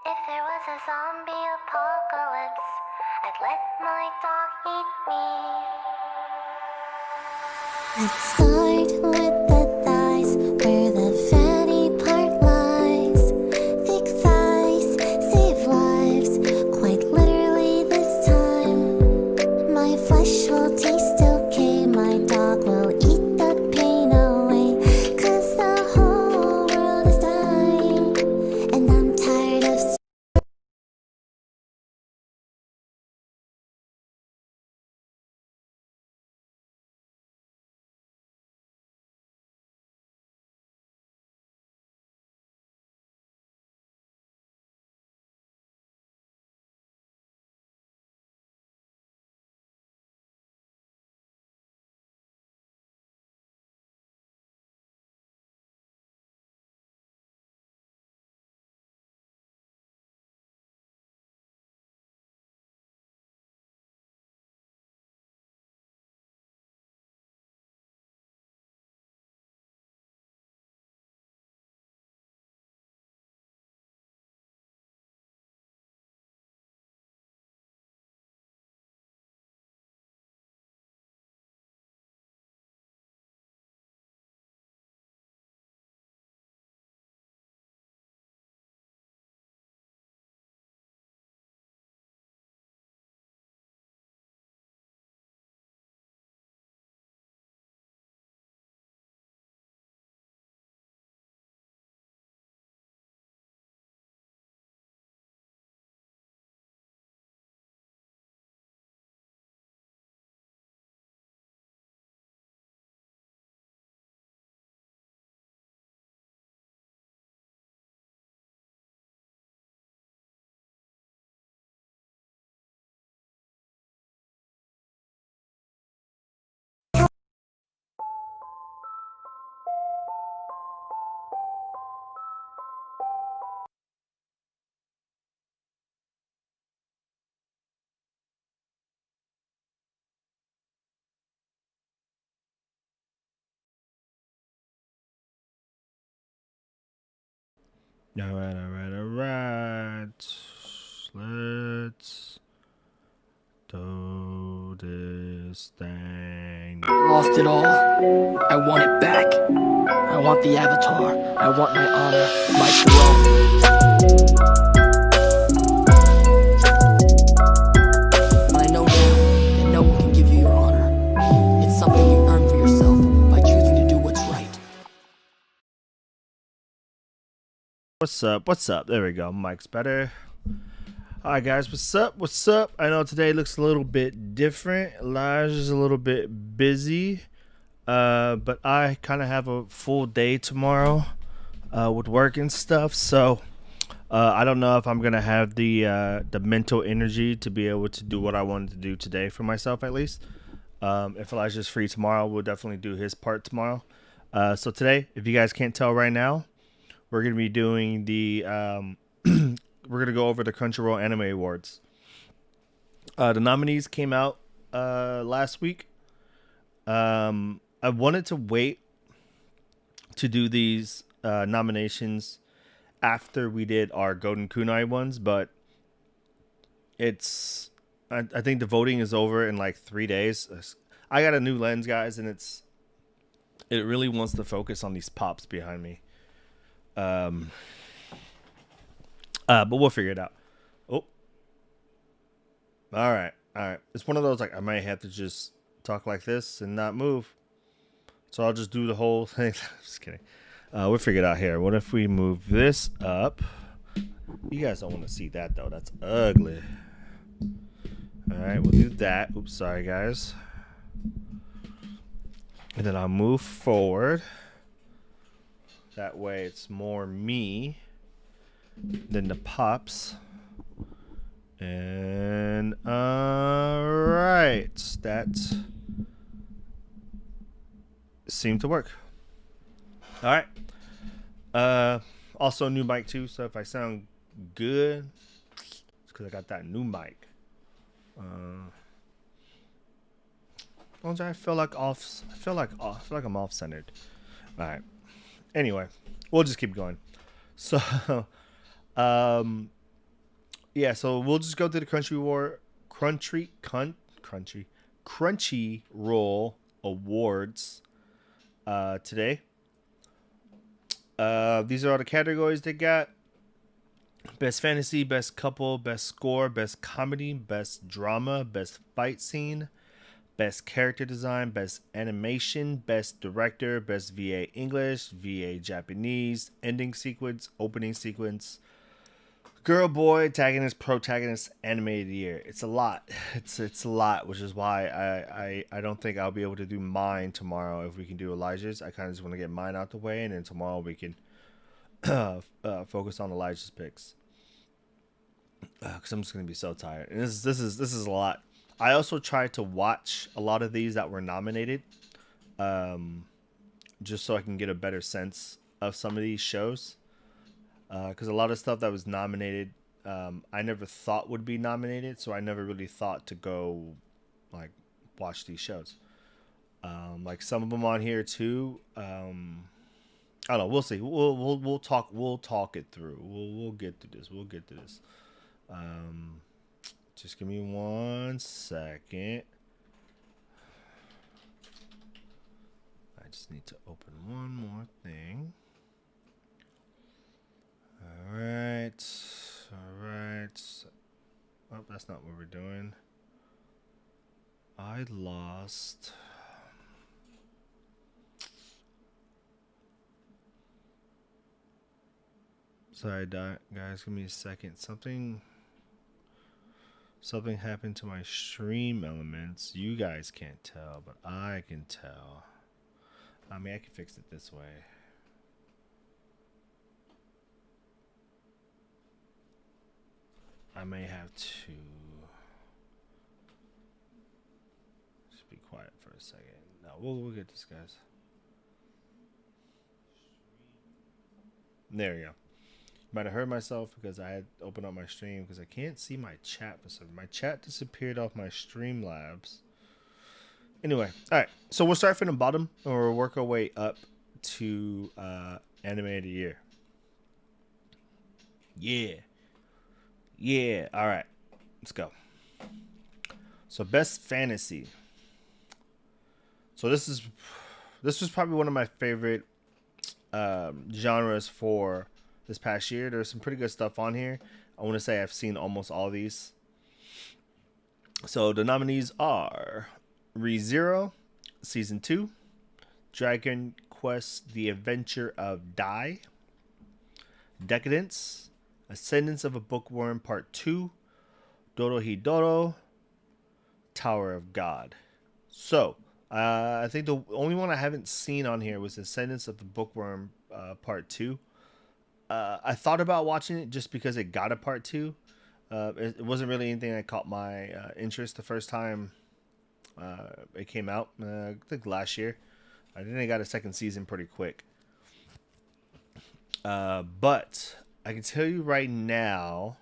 If there was a zombie apocalypse, I'd let my dog eat me. Let's start with the thighs, where the fatty part lies. Thick thighs save lives, quite literally this time. My flesh will taste okay, my dog will eat the pain away. 'Cause the whole world is dying, and I'm tired of Alright. Let's do this thing. Lost it all. I want it back. I want the avatar. I want my honor, my throne. I know now that no one can give you your honor. It's something you earn for yourself by choosing to do what's right. What's up? What's up? There we go. Mike's better. Alright guys, what's up? What's up? I know today looks a little bit different. Elijah's a little bit busy. But I kind of have a full day tomorrow with work and stuff. So I don't know if I'm gonna have the mental energy to be able to do what I wanted to do today for myself, at least. If Elijah's free tomorrow, we'll definitely do his part tomorrow. So today, if you guys can't tell right now, we're gonna be doing the we're gonna go over the Crunchyroll Anime Awards. The nominees came out last week. I wanted to wait to do these nominations after we did our Golden Kunai ones, but it's I think the voting is over in like 3 days. I got a new lens, guys, and it really wants to focus on these pops behind me. But we'll figure it out. Oh, all right. It's one of those like I might have to just talk like this and not move. So I'll just do the whole thing. Just kidding. We'll figure it out here. What if we move this up? You guys don't want to see that though. That's ugly. All right, we'll do that. Oops, sorry guys. And then I'll move forward. That way it's more me than the pops. And alright, that seemed to work. Alright. Also new mic too, so if I sound good, it's because I got that new mic. I feel like I'm off centered. Alright. Anyway, we'll just keep going. So yeah, so we'll just go through the Crunchyroll awards today. These are all the categories they got: best fantasy, best couple, best score, best comedy, best drama, best fight scene, best character design, best animation, best director, best VA English, VA Japanese, ending sequence, opening sequence, girl, boy, antagonist, protagonist, animated year. It's a lot. It's a lot, which is why I don't think I'll be able to do mine tomorrow if we can do Elijah's. I kind of just want to get mine out the way, and then tomorrow we can focus on Elijah's picks. Because I'm just gonna be so tired, and this is a lot. I also tried to watch a lot of these that were nominated, just so I can get a better sense of some of these shows. Because a lot of stuff that was nominated, I never thought would be nominated, so I never really thought to go like watch these shows. Like some of them on here too. I don't know. We'll see. We'll talk. We'll talk it through. We'll get through this. We'll get through this. Just give me 1 second. I just need to open one more thing. All right. Oh, that's not what we're doing. I lost. Sorry, guys. Give me a second. Something happened to my stream elements. You guys can't tell, but I can tell. I mean, I can fix it this way. I may have to just be quiet for a second. No, we'll get this, guys. There we go. Might have heard myself because I had opened up my stream because I can't see my chat for some. My chat disappeared off my Streamlabs. Anyway, all right. So we'll start from the bottom and we'll work our way up to anime of the year. Yeah. All right. Let's go. So best fantasy. So this was probably one of my favorite genres for this past year. There's some pretty good stuff on here. I want to say I've seen almost all these. So the nominees are ReZero Season 2, Dragon Quest The Adventure of Dai, Decadence, Ascendance of a Bookworm Part 2, Dorohedoro, Tower of God. So I think the only one I haven't seen on here was Ascendance of the Bookworm Part 2. I thought about watching it just because it got a part 2. It wasn't really anything that caught my interest the first time it came out. I think last year. I think they got a second season pretty quick. But I can tell you right now,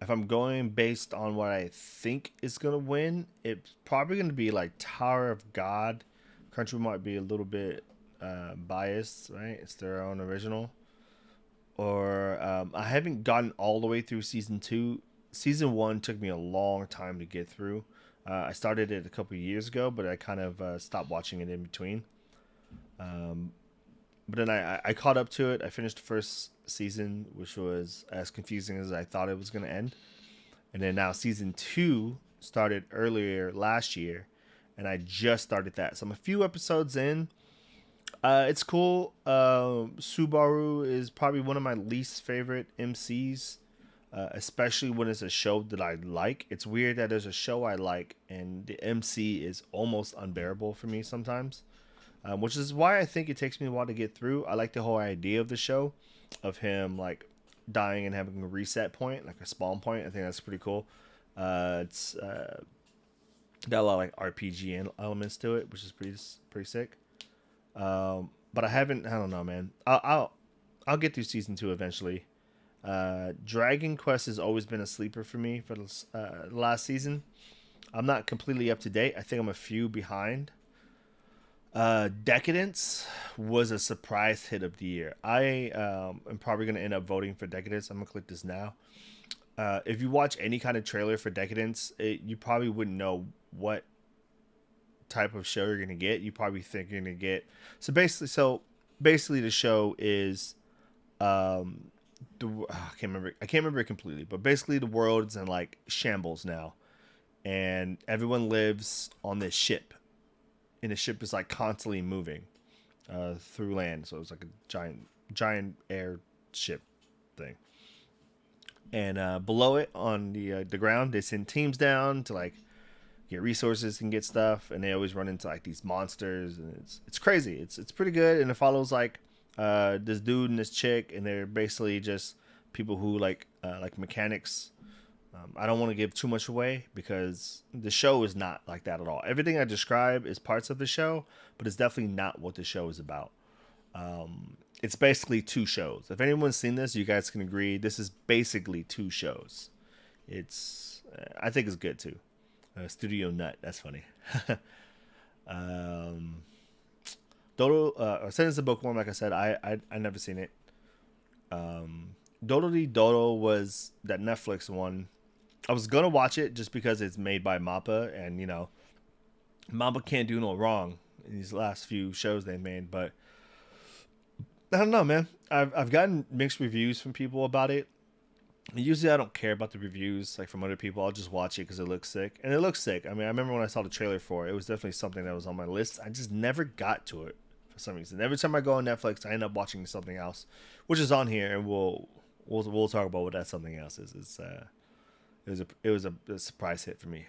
if I'm going based on what I think is going to win, it's probably going to be like Tower of God. Crunchyroll might be a little bit biased, right? It's their own original. Or I haven't gotten all the way through season 2. Season 1 took me a long time to get through. I started it a couple of years ago, but I kind of stopped watching it in between. But then I caught up to it. I finished the first season, which was as confusing as I thought it was going to end. And then now season 2 started earlier last year, and I just started that. So I'm a few episodes in. It's cool. Subaru is probably one of my least favorite MCs, especially when it's a show that I like. It's weird that there's a show I like and the MC is almost unbearable for me sometimes, which is why I think it takes me a while to get through. I like the whole idea of the show, of him like dying and having a reset point, like a spawn point. I think that's pretty cool. It's got a lot of like RPG elements to it, which is pretty sick. But I don't know, man. I'll get through season 2 eventually. Dragon Quest has always been a sleeper for me for the last season. I'm not completely up to date. I think I'm a few behind. Decadence was a surprise hit of the year. I am probably going to end up voting for Decadence. I'm going to click this now. if you watch any kind of trailer for Decadence, you probably wouldn't know what type of show you're gonna get. You probably think you're gonna get basically the show is I can't remember it completely, but basically the world's in like shambles now, and everyone lives on this ship, and the ship is like constantly moving through land, so it's like a giant airship thing. And below it on the ground, they send teams down to like get resources and get stuff, and they always run into like these monsters, and it's crazy. It's pretty good, and it follows like this dude and this chick, and they're basically just people who like mechanics. I don't want to give too much away because the show is not like that at all. Everything I describe is parts of the show, but it's definitely not what the show is about. It's basically two shows. If anyone's seen this, you guys can agree this is basically two shows. I think it's good too. Studio Nut, that's funny. Dodo, Sentence of Bookworm, like I said, I never seen it. Dodo Dodo was that Netflix one. I was gonna watch it just because it's made by Mappa, and Mappa can't do no wrong in these last few shows they made. But I don't know, man. I've gotten mixed reviews from people about it. Usually I don't care about the reviews like from other people. I'll just watch it because it looks sick, and it looks sick. I mean, I remember when I saw the trailer for it, it was definitely something that was on my list. I just never got to it for some reason. Every time I go on Netflix, I end up watching something else, which is on here, and we'll talk about what that something else is. It was a surprise hit for me.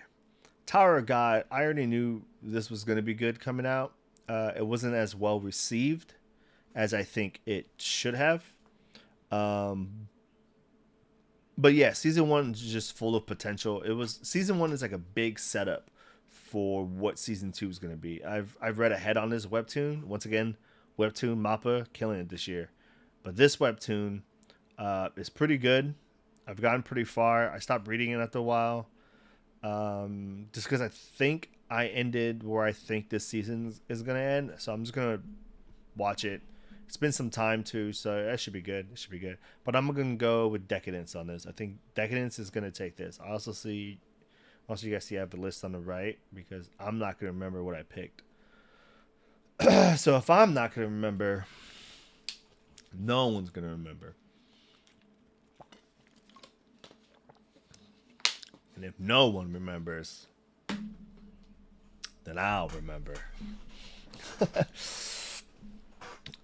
Tower of God, I already knew this was going to be good coming out. It wasn't as well received as I think it should have. But yeah, season one is just full of potential. Season one is like a big setup for what season two is going to be. I've read ahead on this webtoon. Once again, webtoon Mappa killing it this year. But this webtoon is pretty good. I've gotten pretty far. I stopped reading it after a while, just because I think I ended where I think this season is going to end. So I'm just going to watch it. It's been some time too, so that should be good. It should be good. But I'm going to go with Decadence on this. I think Decadence is going to take this. I also you guys see I have the list on the right because I'm not going to remember what I picked. So if I'm not going to remember, no one's going to remember. And if no one remembers, then I'll remember.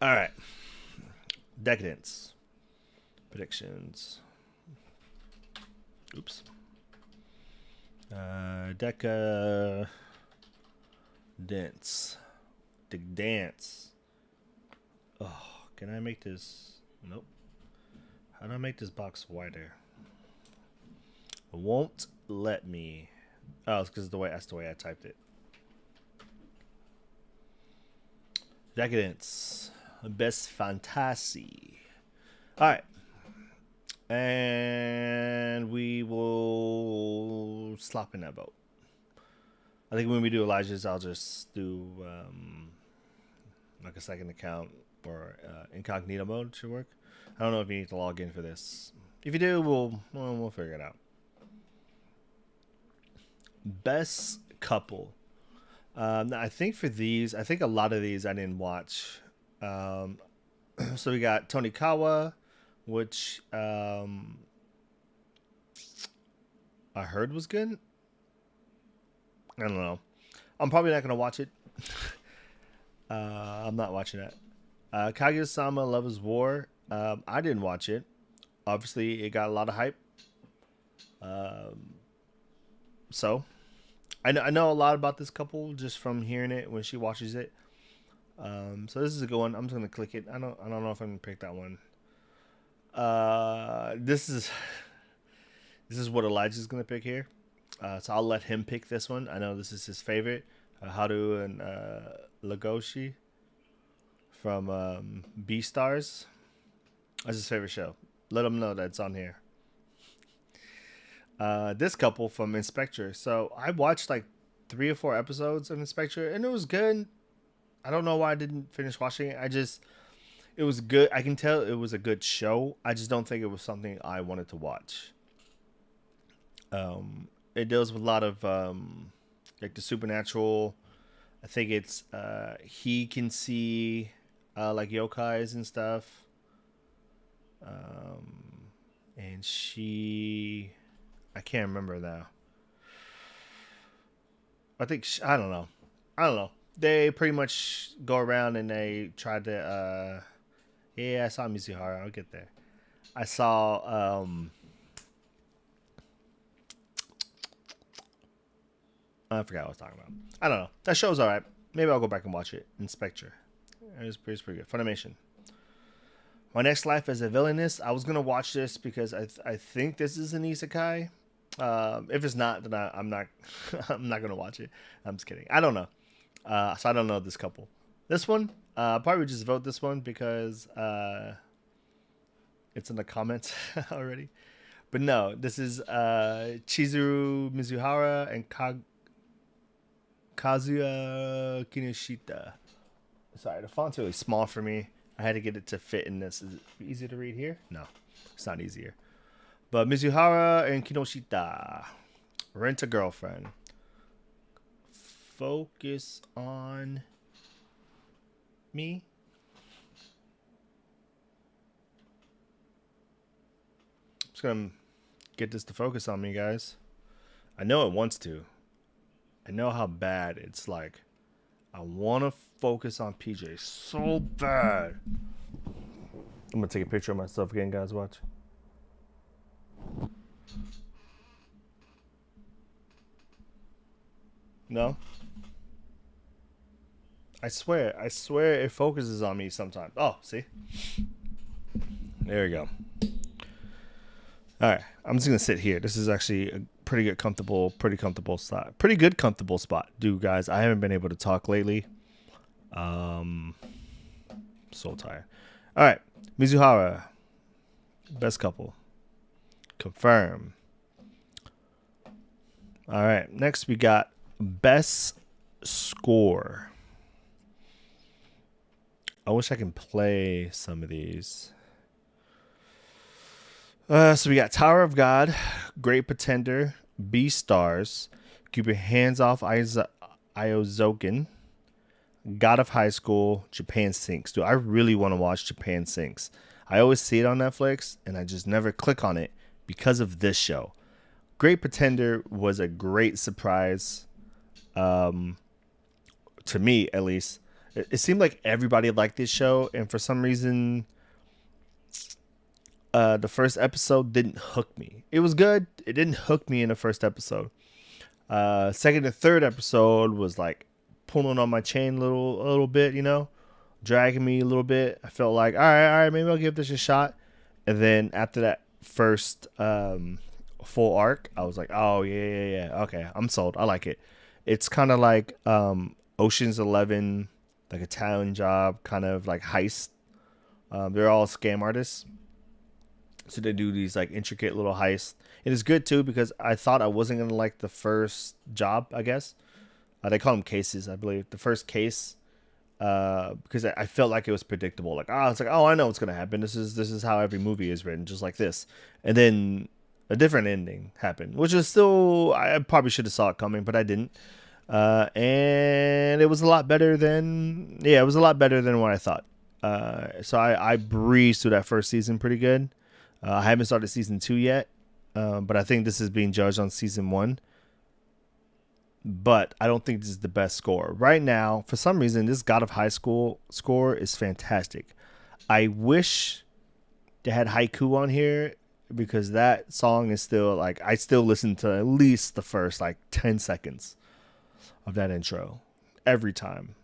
All right. Decadence. Predictions. Oops. Decadence. Dance. Oh, can I make this? Nope. How do I make this box wider? It won't let me. Oh, it's because that's the way I typed it. Decadence. Best fantasy. All right. And we will slop in that vote. I think when we do Elijah's, I'll just do like a second account or incognito mode should work. I don't know if you need to log in for this. If you do, we'll figure it out. Best couple. I think for these, I think a lot of these I didn't watch. So we got Tonikawa, which I heard was good. I don't know. I'm probably not gonna watch it. I'm not watching that. Kaguya-sama Love is War. I didn't watch it. Obviously, it got a lot of hype. So I know a lot about this couple just from hearing it when she watches it. So this is a good one. I'm just gonna click it. I don't know if I'm gonna pick that one. This is what Elijah's gonna pick here. So I'll let him pick this one. I know this is his favorite. Haru and Legoshi from Beastars. That's his favorite show. Let him know that it's on here. This couple from Inspector. So I watched like 3 or 4 episodes of Inspector, and it was good. I don't know why I didn't finish watching it. It was good. I can tell it was a good show. I just don't think it was something I wanted to watch. It deals with a lot of like the supernatural. I think it's he can see like yokais and stuff. And she, I can't remember now. I think I don't know. I don't know. They pretty much go around and they try to. Yeah, I saw Mizuhara. I'll get there. I saw. I forgot what I was talking about. I don't know. That show's alright. Maybe I'll go back and watch it. Inspector. It's pretty good. Funimation. My Next Life as a Villainess. I was gonna watch this because I think this is an isekai. If it's not, then I'm not I'm not gonna watch it. I'm just kidding. I don't know. So I don't know this couple. This one, I'll probably just vote this one because it's in the comments already. But no, this is Chizuru Mizuhara and Kazuya Kinoshita. Sorry, the font's really small for me. I had to get it to fit in this. Is it easy to read here? No, it's not easier. But Mizuhara and Kinoshita. Rent a Girlfriend. Focus on me. I'm just going to get this to focus on me, guys. I know it wants to. I know how bad it's like. I want to focus on PJ so bad. I'm going to take a picture of myself again, guys. Watch. No? I swear it focuses on me sometimes. Oh, see? There we go. All right, I'm just going to sit here. This is actually a pretty good comfortable spot. Pretty good comfortable spot, dude, guys. I haven't been able to talk lately. So tired. All right, Mizuhara, best couple. Confirm. All right, next we got best score. I wish I can play some of these. So we got Tower of God, Great Pretender, Beastars, Keep Your Hands Off Iozoken, God of High School, Japan Sinks. Dude, I really want to watch Japan Sinks. I always see it on Netflix, and I just never click on it because of this show. Great Pretender was a great surprise, to me at least. It seemed like everybody liked this show, and for some reason, the first episode didn't hook me. It was good. It didn't hook me in the first episode. Second and third episode was like pulling on my chain a little bit, you know, dragging me a little bit. I felt like, all right, maybe I'll give this a shot. And then after that first full arc, I was like, oh yeah, okay, I'm sold. I like it. It's kind of like Ocean's 11, like a Italian Job, kind of like heist. They're all scam artists. So they do these like intricate little heists. It is good too because I thought I wasn't gonna like the first job. I guess they call them cases. I believe the first case because I felt like it was predictable. Like it's like I know what's gonna happen. This is how every movie is written, just like this. And then a different ending happened, which is still I probably should have saw it coming, but I didn't. And it was a lot better than what I thought. So I breezed through that first season pretty good. I haven't started season 2 yet, but I think this is being judged on season 1. But I don't think this is the best score. Right now, for some reason, this God of High School score is fantastic. I wish they had Haiku on here because that song is still like, I still listen to at least the first like 10 seconds of that intro every time.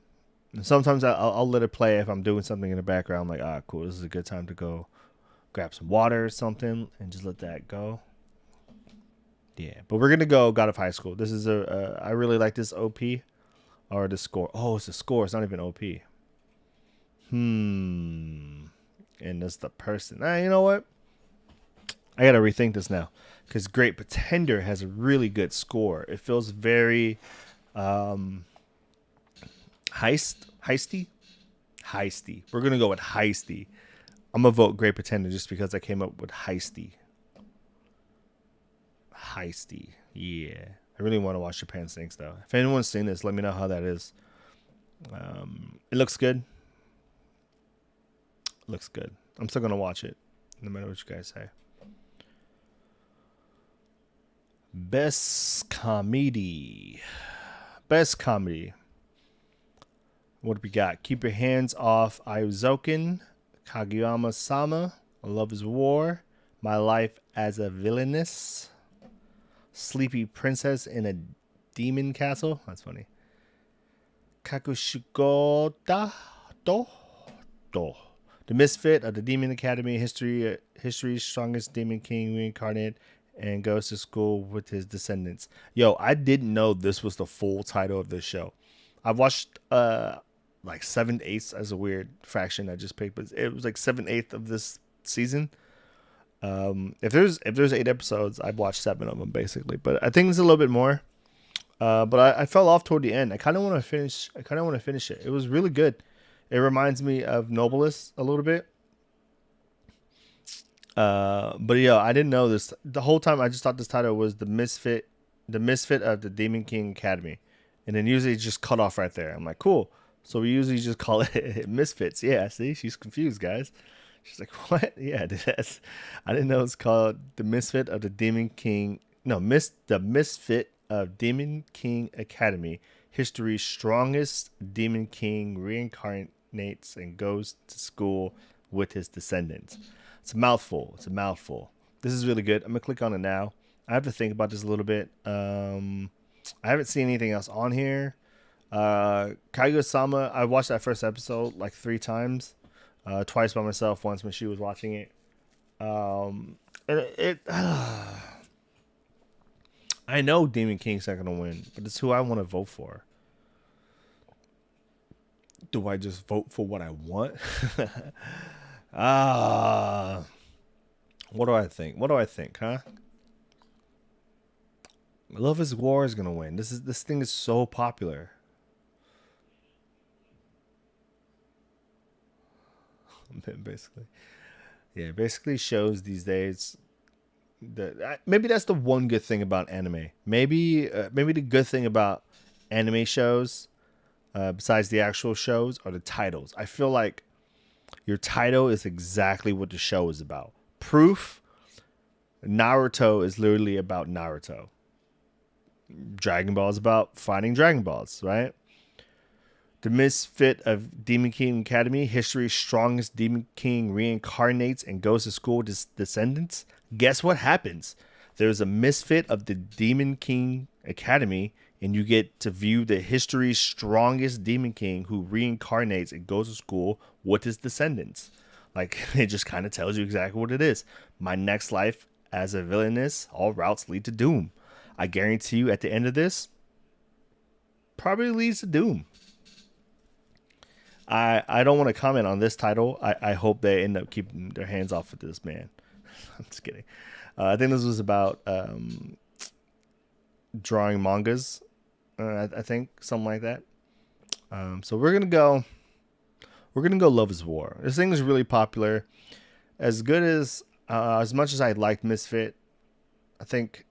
And sometimes I'll let it play if I'm doing something in the background. I'm like, cool, this is a good time to go grab some water or something and just let that go. Yeah, but we're gonna go God of High School. This is I really like this OP or the score. Oh, it's a score. It's not even OP. And that's the person. You know what? I gotta rethink this now because Great Pretender has a really good score. It feels very heisty. We're gonna go with heisty. I'm gonna vote Great Pretender just because I came up with heisty. heisty. Yeah, I really want to watch Japan Sinks though. If anyone's seen this, let me know how that is. It looks good. Looks good. I'm still gonna watch it, no matter what you guys say. Best comedy. Best comedy. What do we got? Keep Your Hands Off Aizoken, Kageyama-sama, Love is War, My Life as a Villainess, Sleepy Princess in a Demon Castle. That's funny. Kakushikoda Do. The Misfit of the Demon Academy, History's Strongest Demon King Reincarnate, and goes to school with his descendants. Yo, I didn't know this was the full title of this show. I watched like 7/8 as a weird fraction I just picked, but it was like 7/8 of this season. If there's 8 episodes, I've watched 7 of them basically, but I think it's a little bit more. But I fell off toward the end. I kind of want to finish it. It was really good. It reminds me of Nobilis a little bit. But yeah, I didn't know this the whole time. I just thought this title was the Misfit of the Demon King Academy, and then usually it's just cut off right there. I'm like, cool. So we usually just call it Misfits. Yeah, see, she's confused, guys. She's like, what? Yeah, I didn't know it's called the Misfit of the Demon King. No, the Misfit of Demon King Academy. History's Strongest Demon King reincarnates and goes to school with his descendants. It's a mouthful. This is really good. I'm gonna click on it now. I have to think about this a little bit. I haven't seen anything else on here. Kaguya-sama, I watched that first episode like 3 times. Twice by myself, once when she was watching it. I know Demon King's not gonna win, but it's who I want to vote for. Do I just vote for what I want? What do I think? Huh? Love is War is gonna win. This thing is so popular. Basically shows these days that maybe that's the one good thing about anime. Maybe the good thing about anime shows, besides the actual shows, are the titles. I feel like your title is exactly what the show is about. Proof, Naruto is literally about Naruto. Dragon Ball is about fighting Dragon Balls, right? The Misfit of Demon King Academy, History's Strongest Demon King reincarnates and goes to school with his descendants. Guess what happens? There's a Misfit of the Demon King Academy, and you get to view the History's Strongest Demon King who reincarnates and goes to school with his descendants. Like, it just kind of tells you exactly what it is. My next life as a villainess, all routes lead to doom. I guarantee you at the end of this, probably leads to doom. I don't want to comment on this title. I hope they end up keeping their hands off of this man. I'm just kidding. I think this was about drawing mangas. I think something like that. So we're gonna go Love is War. This thing is really popular. As much as I liked Misfit, I think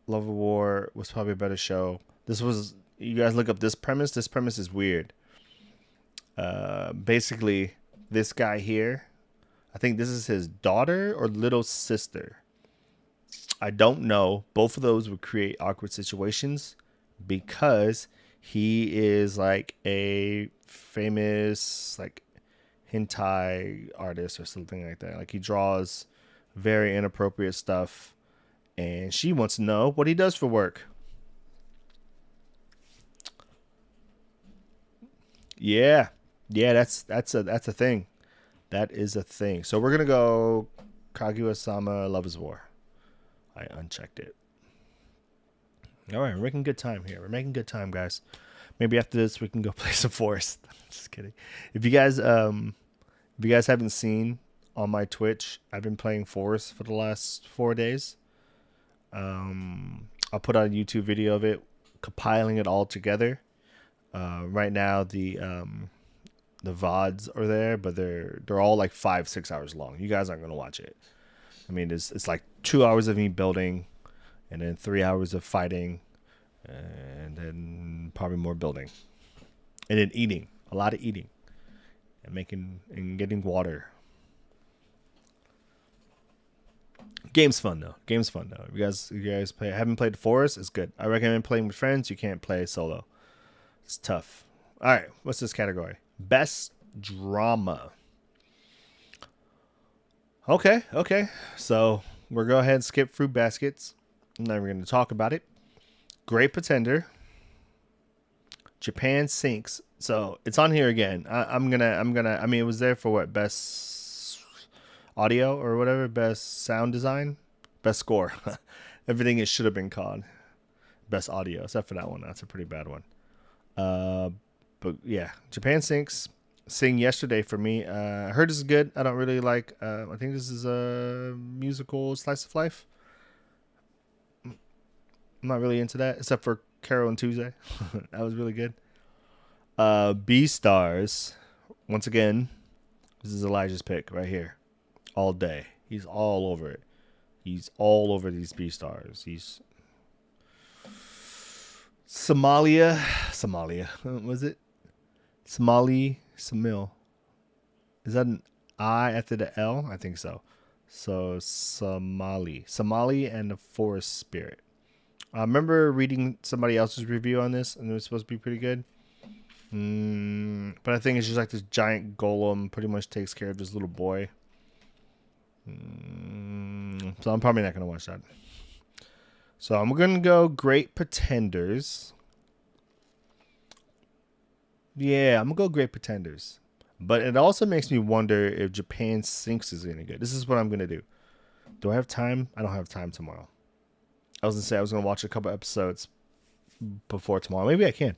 Love is War was probably a better show. You guys look up this premise. This premise is weird. Basically, this guy here, I think this is his daughter or little sister. I don't know. Both of those would create awkward situations because he is like a famous like hentai artist or something like that. Like he draws very inappropriate stuff, and she wants to know what he does for work. Yeah, that's a thing. That is a thing. So we're gonna go Kaguya-sama Love is War. I unchecked it. All right, we're making good time here. We're making good time, guys. Maybe after this we can go play some Forest. Just kidding. If you guys haven't seen on my Twitch, I've been playing Forest for the last 4 days. I'll put out a YouTube video of it, compiling it all together. Right now the VODs are there, but they're all like 5-6 hours long. You guys aren't gonna watch it. I mean, it's like 2 hours of me building and then 3 hours of fighting, and then probably more building, and then eating, a lot of eating, and making and getting water. Game's fun though. If you guys haven't played Forest, it's good. I recommend playing with friends. You can't play solo. It's tough. All right, what's this category? Best drama. Okay. So we're going to go ahead and skip Fruit Baskets. I'm not even going to talk about it. Great Pretender. Japan Sinks. So it's on here again. I mean, it was there for what? Best audio or whatever. Best sound design. Best score. Everything it should have been called. Best audio, except for that one. That's a pretty bad one. But yeah, Japan Sinks. Sing Yesterday for me. I heard this is good. I don't really like. I think this is a musical slice of life. I'm not really into that, except for Carol and Tuesday. That was really good. B-Stars. Once again, this is Elijah's pick right here. All day. He's all over it. He's all over these B-Stars. He's Somalia. Was it? Samil. Is that an I after the L? I think so. So Somali and the Forest Spirit. I remember reading somebody else's review on this, and it was supposed to be pretty good. But I think it's just like this giant golem pretty much takes care of this little boy. So I'm probably not going to watch that. So I'm going to go Great Pretenders. Yeah, I'm going to go Great Pretenders. But it also makes me wonder if Japan Sinks is any good. This is what I'm going to do. Do I have time? I don't have time tomorrow. I was going to say I was going to watch a couple episodes before tomorrow. Maybe I can.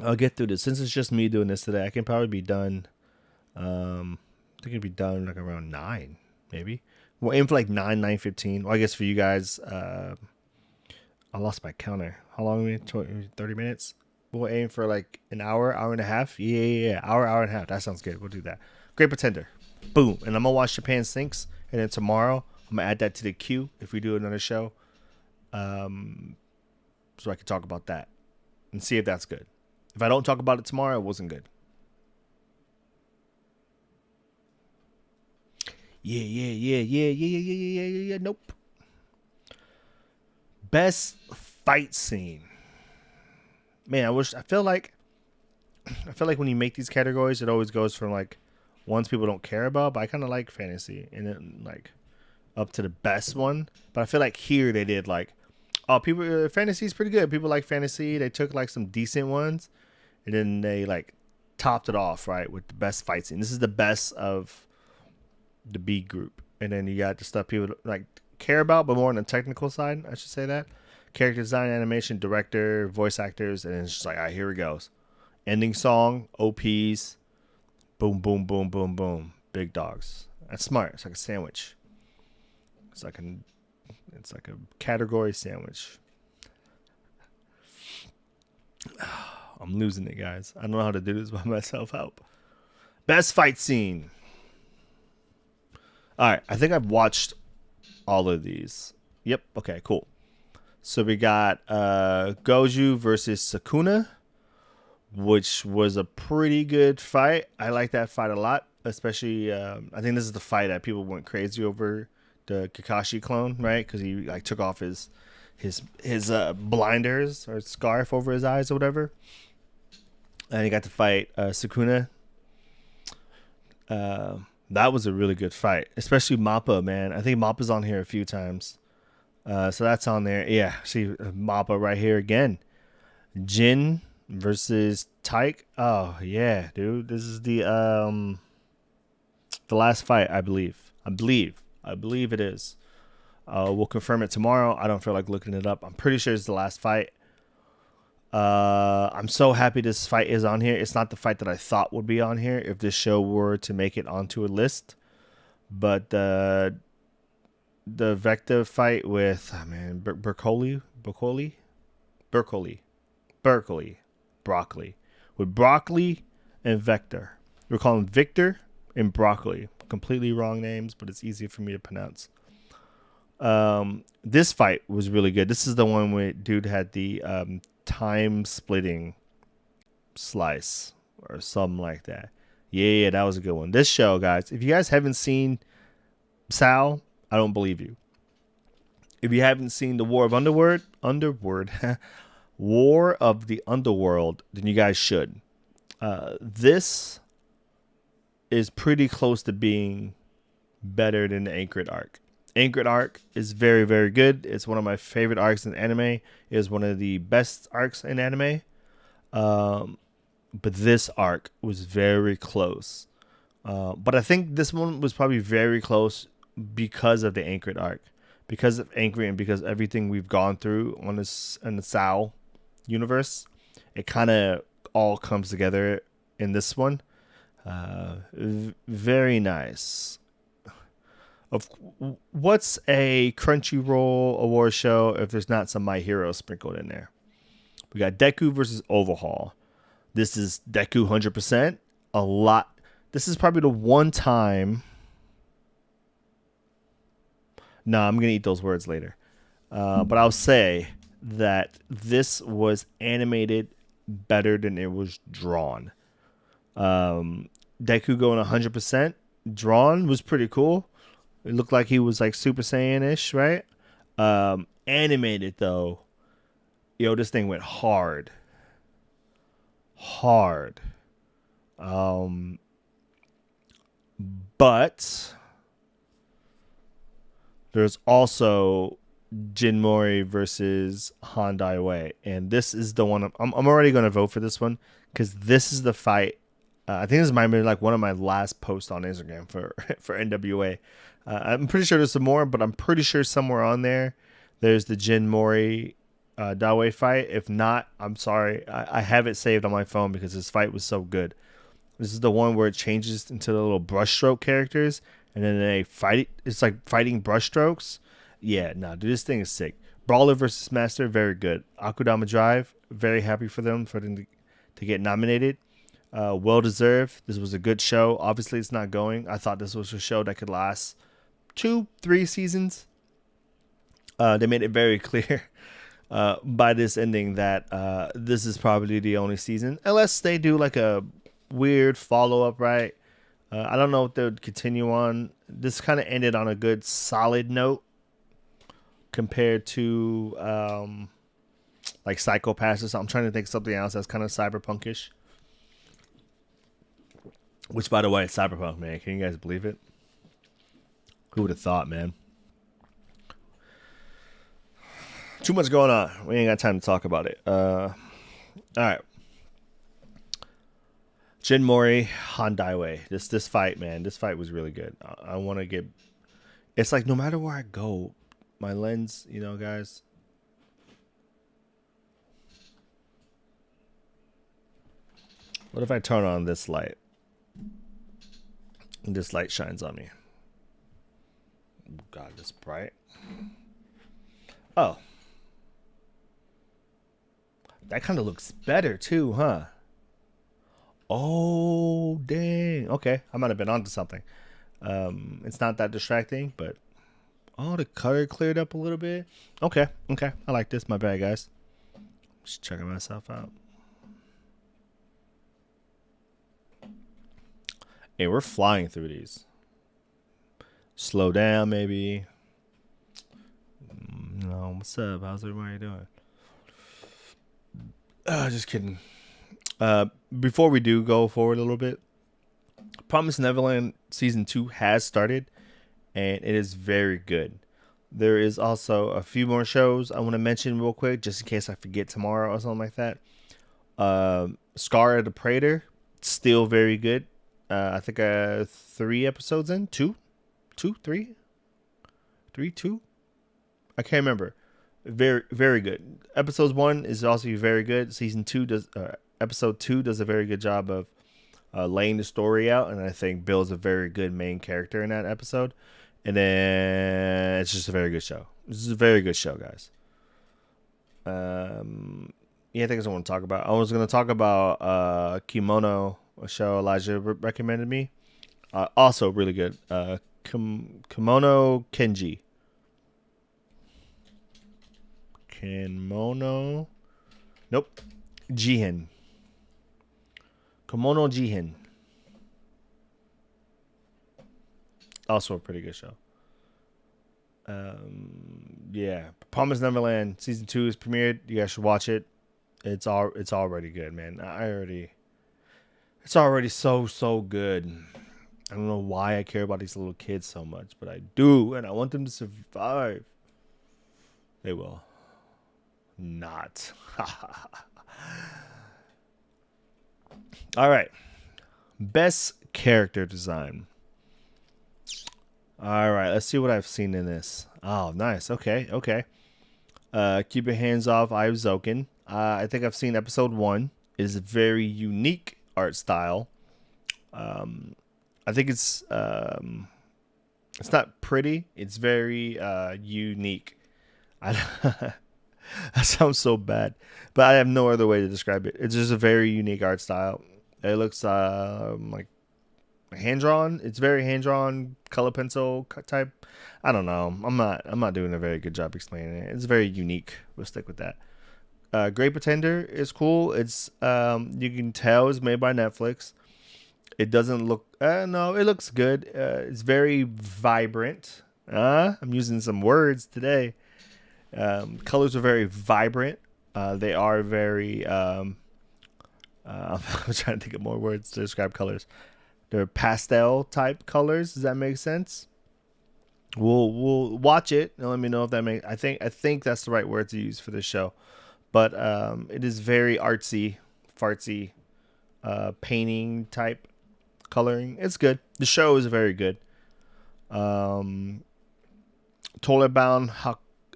I'll get through this. Since it's just me doing this today, I can probably be done. I think it'd be done like around 9, maybe. We'll aim for like 9:15. Well, I guess for you guys, I lost my counter. How long are we? 30 minutes? We'll aim for like an hour and a half. Yeah. Hour and a half. That sounds good. We'll do that. Great Pretender. Boom. And I'm going to watch Japan Sinks. And then tomorrow, I'm going to add that to the queue if we do another show. So I can talk about that and see if that's good. If I don't talk about it tomorrow, it wasn't good. Yeah. Nope. Best fight scene. Man, I feel like when you make these categories, it always goes from like ones people don't care about, but I kind of like fantasy, and then like up to the best one. But I feel like here they did like, oh, people fantasy is pretty good. People like fantasy. They took like some decent ones, and then they like topped it off right with the best fight scene. This is the best of the B group, and then you got the stuff people like care about, but more on the technical side, I should say that. Character design, animation, director, voice actors, and it's just like, all right, here it goes. Ending song, OPs, boom, boom, boom, boom, boom. Big dogs. That's smart. It's like a sandwich. It's like a category sandwich. I'm losing it, guys. I don't know how to do this by myself. Help. Best fight scene. All right, I think I've watched all of these. Yep. Okay, cool. So we got Goju versus Sukuna, which was a pretty good fight. I like that fight a lot, especially I think this is the fight that people went crazy over, the Kakashi clone, right? Because he like took off his blinders or scarf over his eyes or whatever, and he got to fight Sukuna. That was a really good fight, especially Mappa, man. I think Mappa's on here a few times. So that's on there. Yeah, see Mappa right here again. Jin versus Tyke. Oh, yeah, dude. This is the last fight, I believe. I believe it is. We'll confirm it tomorrow. I don't feel like looking it up. I'm pretty sure it's the last fight. I'm so happy this fight is on here. It's not the fight that I thought would be on here if this show were to make it onto a list. But the Vector fight with Berkeley. With Broccoli and Vector. We're calling Victor and Broccoli. Completely wrong names, but it's easier for me to pronounce. This fight was really good. This is the one where dude had the time splitting slice or something like that. Yeah, that was a good one. This show, guys, if you guys haven't seen Sal, I don't believe you. If you haven't seen the War of War of the Underworld, then you guys should. This is pretty close to being better than the Anchored arc. Anchored arc is very, very good. It's one of my favorite arcs in anime. It is one of the best arcs in anime. But this arc was very close. But I think this one was probably very close because of the Anchored arc. Because of Anchored and because everything we've gone through on this in the Sal universe, it kind of all comes together in this one. Very nice. What's a Crunchyroll award show if there's not some My Hero sprinkled in there? We got Deku versus Overhaul. This is Deku 100%. A lot. This is probably the one time. Nah, I'm going to eat those words later. But I'll say that this was animated better than it was drawn. Deku going 100% drawn was pretty cool. It looked like he was like Super Saiyan-ish, right? Animated though, this thing went hard. But there's also Jinmori versus Handai, and this is the one I'm already going to vote for this one because this is the fight. I think this might be like one of my last posts on Instagram for NWA. I'm pretty sure there's some more, but I'm pretty sure somewhere on there's the Jinmori Daiwei fight. If not, I'm sorry. I have it saved on my phone because this fight was so good. This is the one where it changes into the little brushstroke characters, and then they fight. It's like fighting brushstrokes. Yeah, dude, this thing is sick. Brawler versus Master, very good. Akudama Drive, very happy for them to get nominated. Well deserved. This was a good show. Obviously, it's not going. I thought this was a show that could last 2-3 seasons. They made it very clear by this ending that this is probably the only season, unless they do like a weird follow-up, right? I don't know if they would continue on. This kind of ended on a good solid note compared to like Psycho-Pass or something. I'm trying to think of something else that's kind of cyberpunkish. Which, by the way, it's Cyberpunk, man. Can you guys believe it? Who would have thought, man? Too much going on. We ain't got time to talk about it. All right. Jinmori Handaiwei. This fight, man. This fight was really good. I want to get... It's like no matter where I go, my lens, guys... What if I turn on this light? And this light shines on me. God, this bright. Oh. That kind of looks better too, huh? Oh, dang. Okay, I might have been onto something. It's not that distracting, but... Oh, the color cleared up a little bit. Okay. I like this. My bad, guys. Just checking myself out. Hey, we're flying through these. Slow down, maybe. No, what's up? How's everybody doing? Just kidding. Before we do go forward a little bit, Promised Neverland Season 2 has started, and it is very good. There is also a few more shows I want to mention real quick, just in case I forget tomorrow or something like that. Scar of the Praetor, still very good. I think 3 episodes in, 2, 3, 2. I can't remember. Very, very good. Episode 1 is also very good. Episode 2 does a very good job of laying the story out, and I think Bill's a very good main character in that episode. And then it's just a very good show. This is a very good show, guys. I think that's what I want to talk about. I was going to talk about Kimono, a show Elijah recommended me. Also really good. Kimono Kenji. Kimono. Nope. Jihin. Kimono Jihin. Also a pretty good show. Yeah. Promised Neverland season 2 is premiered. You guys should watch it. It's already good, man. It's already so good. I don't know why I care about these little kids so much, but I do, and I want them to survive. They will not. All right. Best character design. All right, let's see what I've seen in this. Oh, nice. Okay. Keep your hands off I've Zoken. I think I've seen episode 1. It is a very unique art style. I think it's not pretty. It's very unique. That sounds so bad, but I have no other way to describe it. It's just a very unique art style. It looks like hand drawn. It's very hand drawn, color pencil type. I don't know. I'm not doing a very good job explaining it. It's very unique. We'll stick with that. Great Pretender is cool. It's you can tell it's made by Netflix. It doesn't look no, it looks good. It's very vibrant. I'm using some words today. Colors are very vibrant. They are very I'm trying to think of more words to describe colors. They're pastel type colors. Does that make sense? We'll watch it and let me know if that makes. I think that's the right word to use for this show. But it is very artsy, fartsy, painting type coloring. It's good. The show is very good. Toilet Bound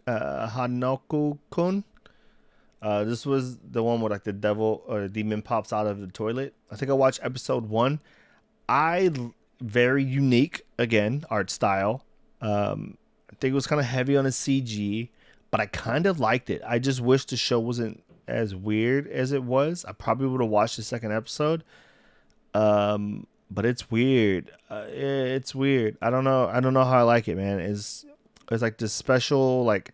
Hanoku-kun. This was the one where like the devil or the demon pops out of the toilet. I think I watched episode 1. Very unique, again, art style. I think it was kind of heavy on the CG, but I kind of liked it. I just wish the show wasn't as weird as it was. I probably would have watched the second episode. But it's weird. It's weird. I don't know how I like it, man. It's like this special, like,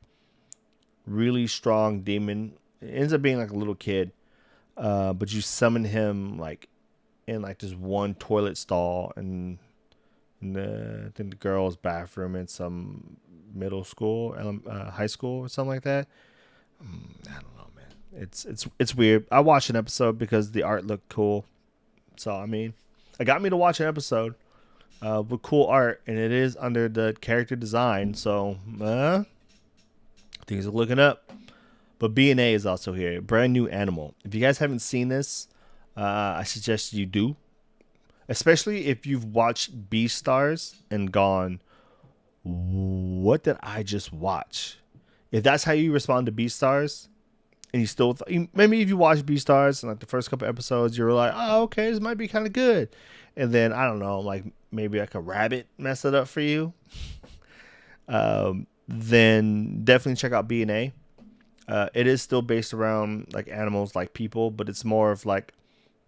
really strong demon. It ends up being like a little kid. But you summon him like in like this one toilet stall in I think the girl's bathroom in some middle school, high school or something like that. I don't know, man. It's weird. I watched an episode because the art looked cool. So I mean, it got me to watch an episode with cool art, and it is under the character design. So things are looking up. But B&A is also here. Brand new animal. If you guys haven't seen this, I suggest you do. Especially if you've watched Beastars and gone, what did I just watch? If that's how you respond to Beastars, and you still maybe if you watch Beastars and like the first couple episodes, you're like, oh, okay, this might be kind of good. And then I don't know, like maybe like a rabbit mess it up for you. Then definitely check out B&A. It is still based around like animals like people, but it's more of like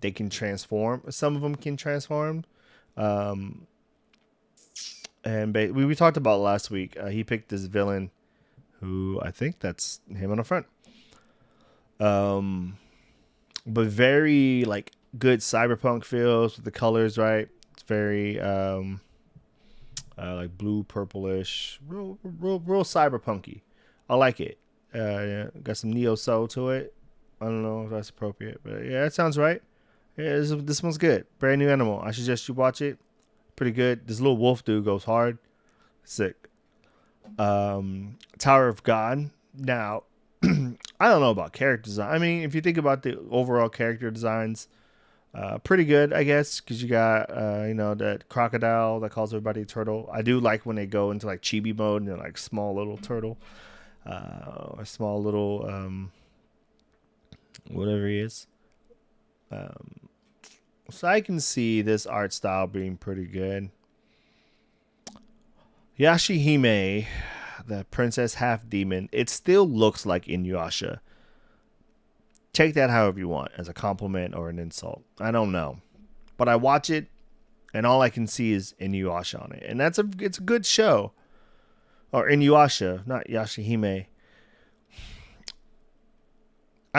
they can transform. Some of them can transform. And we talked about last week. He picked this villain who I think that's him on the front. But very like good cyberpunk feels with the colors, right? It's very like blue, purplish, real cyberpunky. I like it. Yeah, got some neo soul to it. I don't know if that's appropriate, but yeah, that sounds right. Yeah, this one's good. Brand new animal. I suggest you watch it. Pretty good. This little wolf dude goes hard. Sick. Tower of God. Now, I don't know about character design. I mean, if you think about the overall character designs, pretty good, I guess, because you got that crocodile that calls everybody turtle. I do like when they go into like chibi mode and they're like small little turtle. A small little whatever he is. So I can see this art style being pretty good. Yashihime, the princess half demon, it still looks like Inuyasha. Take that however you want, as a compliment or an insult. I don't know, but I watch it and all I can see is Inuyasha on it, and it's a good show. Or Inuyasha, not Yashihime.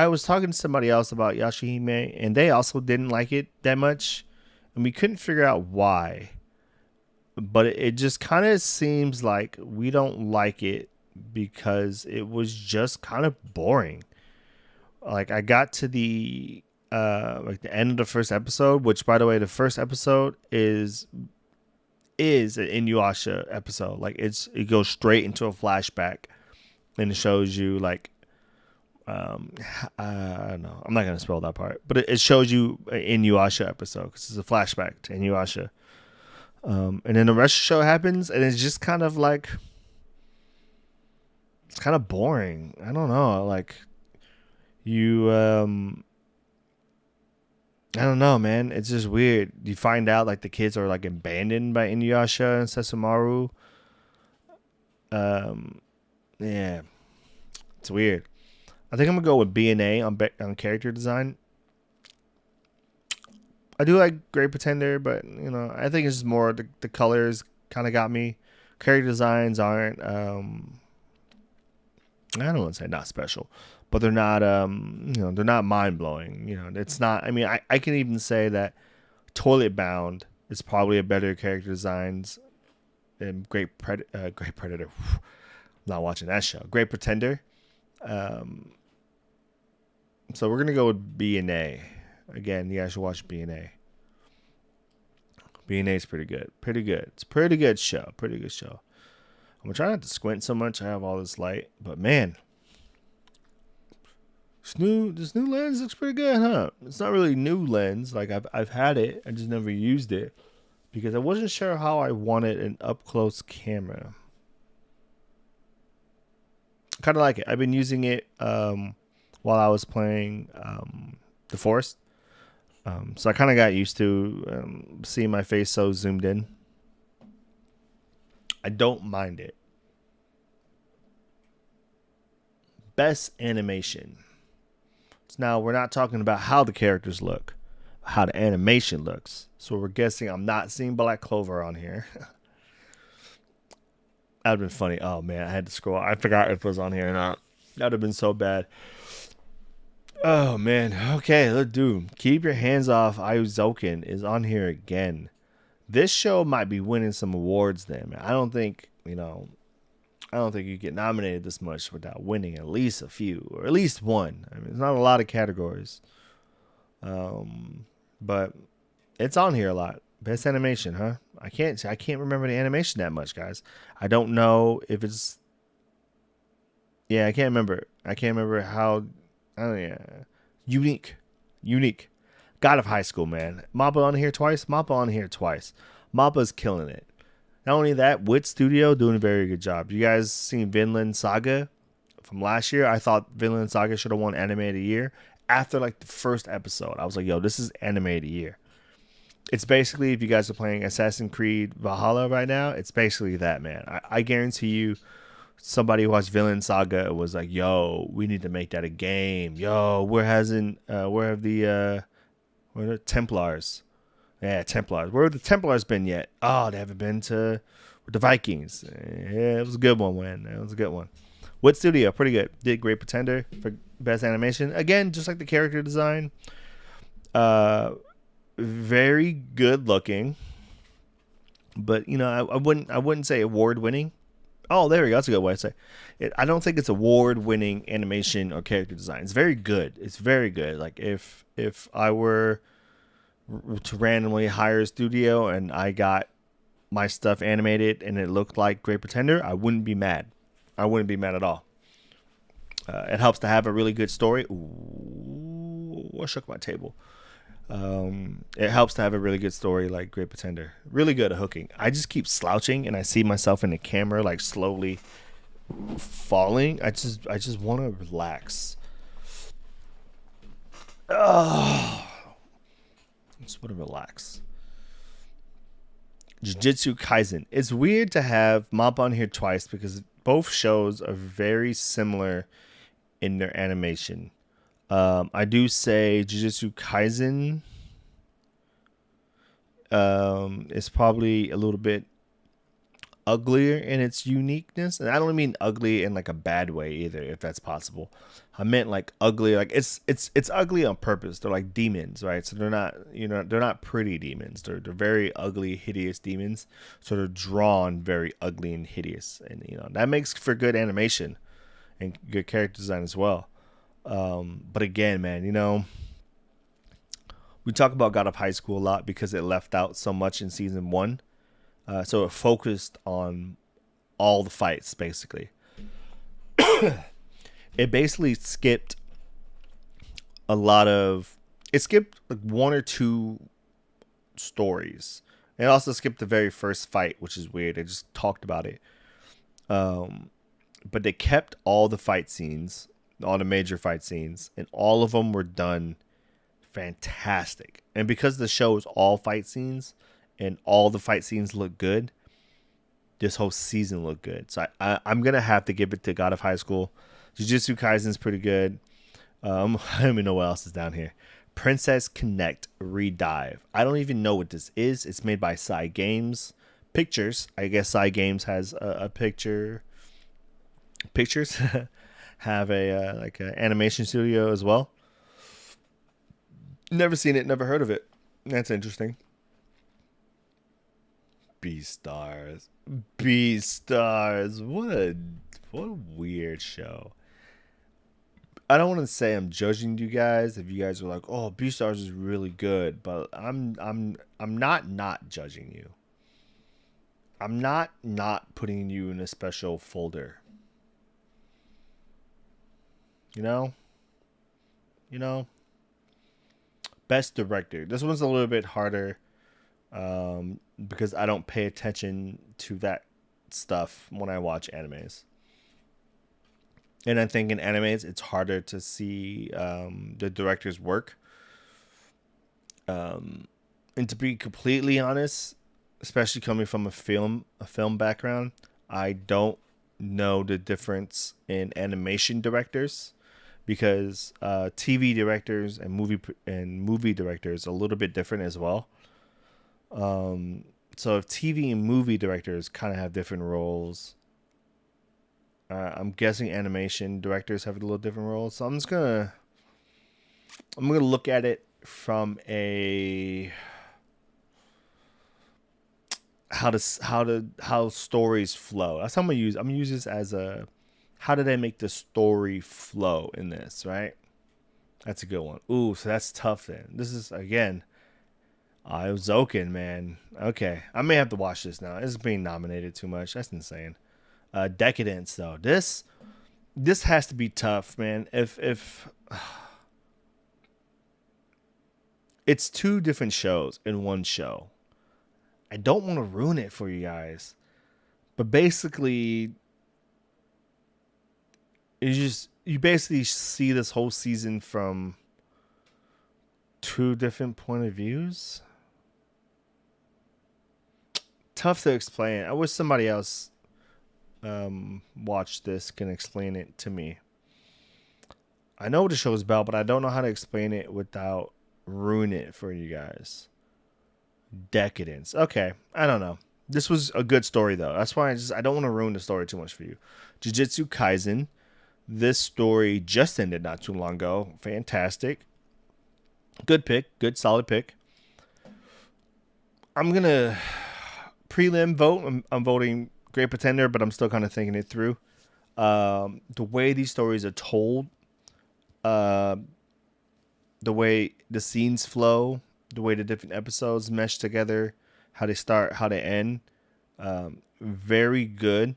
I was talking to somebody else about Yashahime, and they also didn't like it that much, and we couldn't figure out why. But it just kind of seems like we don't like it because it was just kind of boring. Like I got to the like the end of the first episode, which by the way, the first episode is an Inuyasha episode. Like it goes straight into a flashback, and it shows you like I don't know. I'm not gonna spell that part, but it shows you an Inuyasha episode because it's a flashback to Inuyasha. And then the rest of the show happens, and it's just kind of like it's kind of boring. I don't know, like you I don't know, man. It's just weird. You find out like the kids are like abandoned by Inuyasha and Sesshomaru. Yeah, it's weird. I think I'm gonna go with B&A on character design. I do like Great Pretender, but you know, I think it's just more the colors kind of got me. Character designs aren't I don't want to say not special, but they're not you know, they're not mind blowing. You know, it's not. I mean, I can even say that Toilet Bound is probably a better character designs than Great Predator. I'm not watching that show. Great Pretender. So we're gonna go with B&A. Again, you guys should watch B&A. B&A is pretty good. Pretty good. It's a pretty good show. Pretty good show. I'm gonna try not to squint so much. I have all this light, but man, this new lens looks pretty good, huh? It's not really new lens. Like I've had it. I just never used it because I wasn't sure how I wanted an up close camera. Kind of like it. I've been using it while I was playing The Forest. So I kind of got used to seeing my face so zoomed in. I don't mind it. Best animation. So now we're not talking about how the characters look, how the animation looks. So we're guessing I'm not seeing Black Clover on here. That would have been funny. Oh man, I had to scroll. I forgot if it was on here or not. That would have been so bad. Oh man. Okay, let's do. Keep Your Hands Off Aizuken is on here again. This show might be winning some awards then, man. I don't think you get nominated this much without winning at least a few or at least one. I mean, it's not a lot of categories. But it's on here a lot. Best animation, huh? I can't remember the animation that much, guys. I don't know if it's. Yeah, I can't remember. I can't remember how. Oh yeah, unique. God of High School, man. Mappa on here twice. Mappa's killing it. Not only that, Wit Studio doing a very good job. You guys seen Vinland Saga from last year? I thought Vinland Saga should have won Anime of the Year. After like the first episode, I was like, yo, this is Anime of the Year. It's basically, if you guys are playing Assassin's Creed Valhalla right now, it's basically that, man. I guarantee you, somebody who watched Vinland Saga was like, yo, we need to make that a game. Yo, where have the Templars? Yeah, Templars. Where have the Templars been yet? Oh, they haven't been to the Vikings. Yeah, it was a good one, man. It was a good one. Wit Studio, pretty good. Did Great Pretender for best animation. Again, just like the character design. Very good looking. But, you know, I wouldn't say award winning. Oh, there we go. That's a good way to say it. I don't think it's award-winning animation or character design. It's very good. It's very good. Like if I were to randomly hire a studio and I got my stuff animated and it looked like Great Pretender, I wouldn't be mad. I wouldn't be mad at all. It helps to have a really good story. Ooh, I shook my table. It helps to have a really good story like Great Pretender. Really good at hooking. I just keep slouching and I see myself in the camera like slowly falling. I just want to relax. Oh, I just want to relax. Jujutsu Kaisen. It's weird to have Mappa on here twice because both shows are very similar in their animation. I do say Jujutsu Kaisen is probably a little bit uglier in its uniqueness, and I don't mean ugly in like a bad way either, if that's possible. I meant like ugly, like it's ugly on purpose. They're like demons, right? So they're not, they're not pretty demons. They're very ugly, hideous demons. So they're drawn very ugly and hideous, and that makes for good animation and good character design as well. But again, man, we talk about God of High School a lot because it left out so much in season 1. So it focused on all the fights, basically. It basically skipped it skipped like 1 or 2 stories. It also skipped the very first fight, which is weird. They just talked about it. But they kept all the fight scenes, all the major fight scenes, and all of them were done fantastic. And because the show is all fight scenes and all the fight scenes look good, this whole season looked good. So I'm going to have to give it to God of High School. Jujutsu Kaisen's pretty good. I don't even know what else is down here. Princess Connect Redive. I don't even know what this is. It's made by Psy Games Pictures. I guess Psy Games has a pictures have a like an animation studio as well. Never seen it, never heard of it. That's interesting. Beastars. What a weird show. I don't want to say I'm judging you guys if you guys are like, "Oh, Beastars is really good," but I'm not judging you. I'm not putting you in a special folder. You know? Best director. This one's a little bit harder because I don't pay attention to that stuff when I watch animes. And I think in animes, it's harder to see the director's work. And to be completely honest, especially coming from a film background, I don't know the difference in animation directors, because TV directors and movie directors are a little bit different as well. So if TV and movie directors kind of have different roles, I'm guessing animation directors have a little different roles. So I'm gonna look at it from a how stories flow. That's how I'm gonna use. I'm gonna use this as a how did I make the story flow in this, right? That's a good one. Ooh, so that's tough then. This is again. I was Zoken, man. Okay, I may have to watch this now. It's being nominated too much. That's insane. Decadence though. This has to be tough, man. If it's 2 different shows in one show. I don't want to ruin it for you guys. But basically you basically see this whole season from 2 different point of views. Tough to explain. I wish somebody else watch this can explain it to me. I know what the show is about, but I don't know how to explain it without ruining it for you guys. Decadence. Okay, I don't know. This was a good story though. That's why I don't want to ruin the story too much for you. Jujutsu Kaisen. This story just ended not too long ago. Fantastic. Good pick. Good solid pick. I'm gonna prelim vote. I'm voting Great Pretender, but I'm still kind of thinking it through. The way these stories are told, the way the scenes flow, the way the different episodes mesh together, how they start, how they end, very good.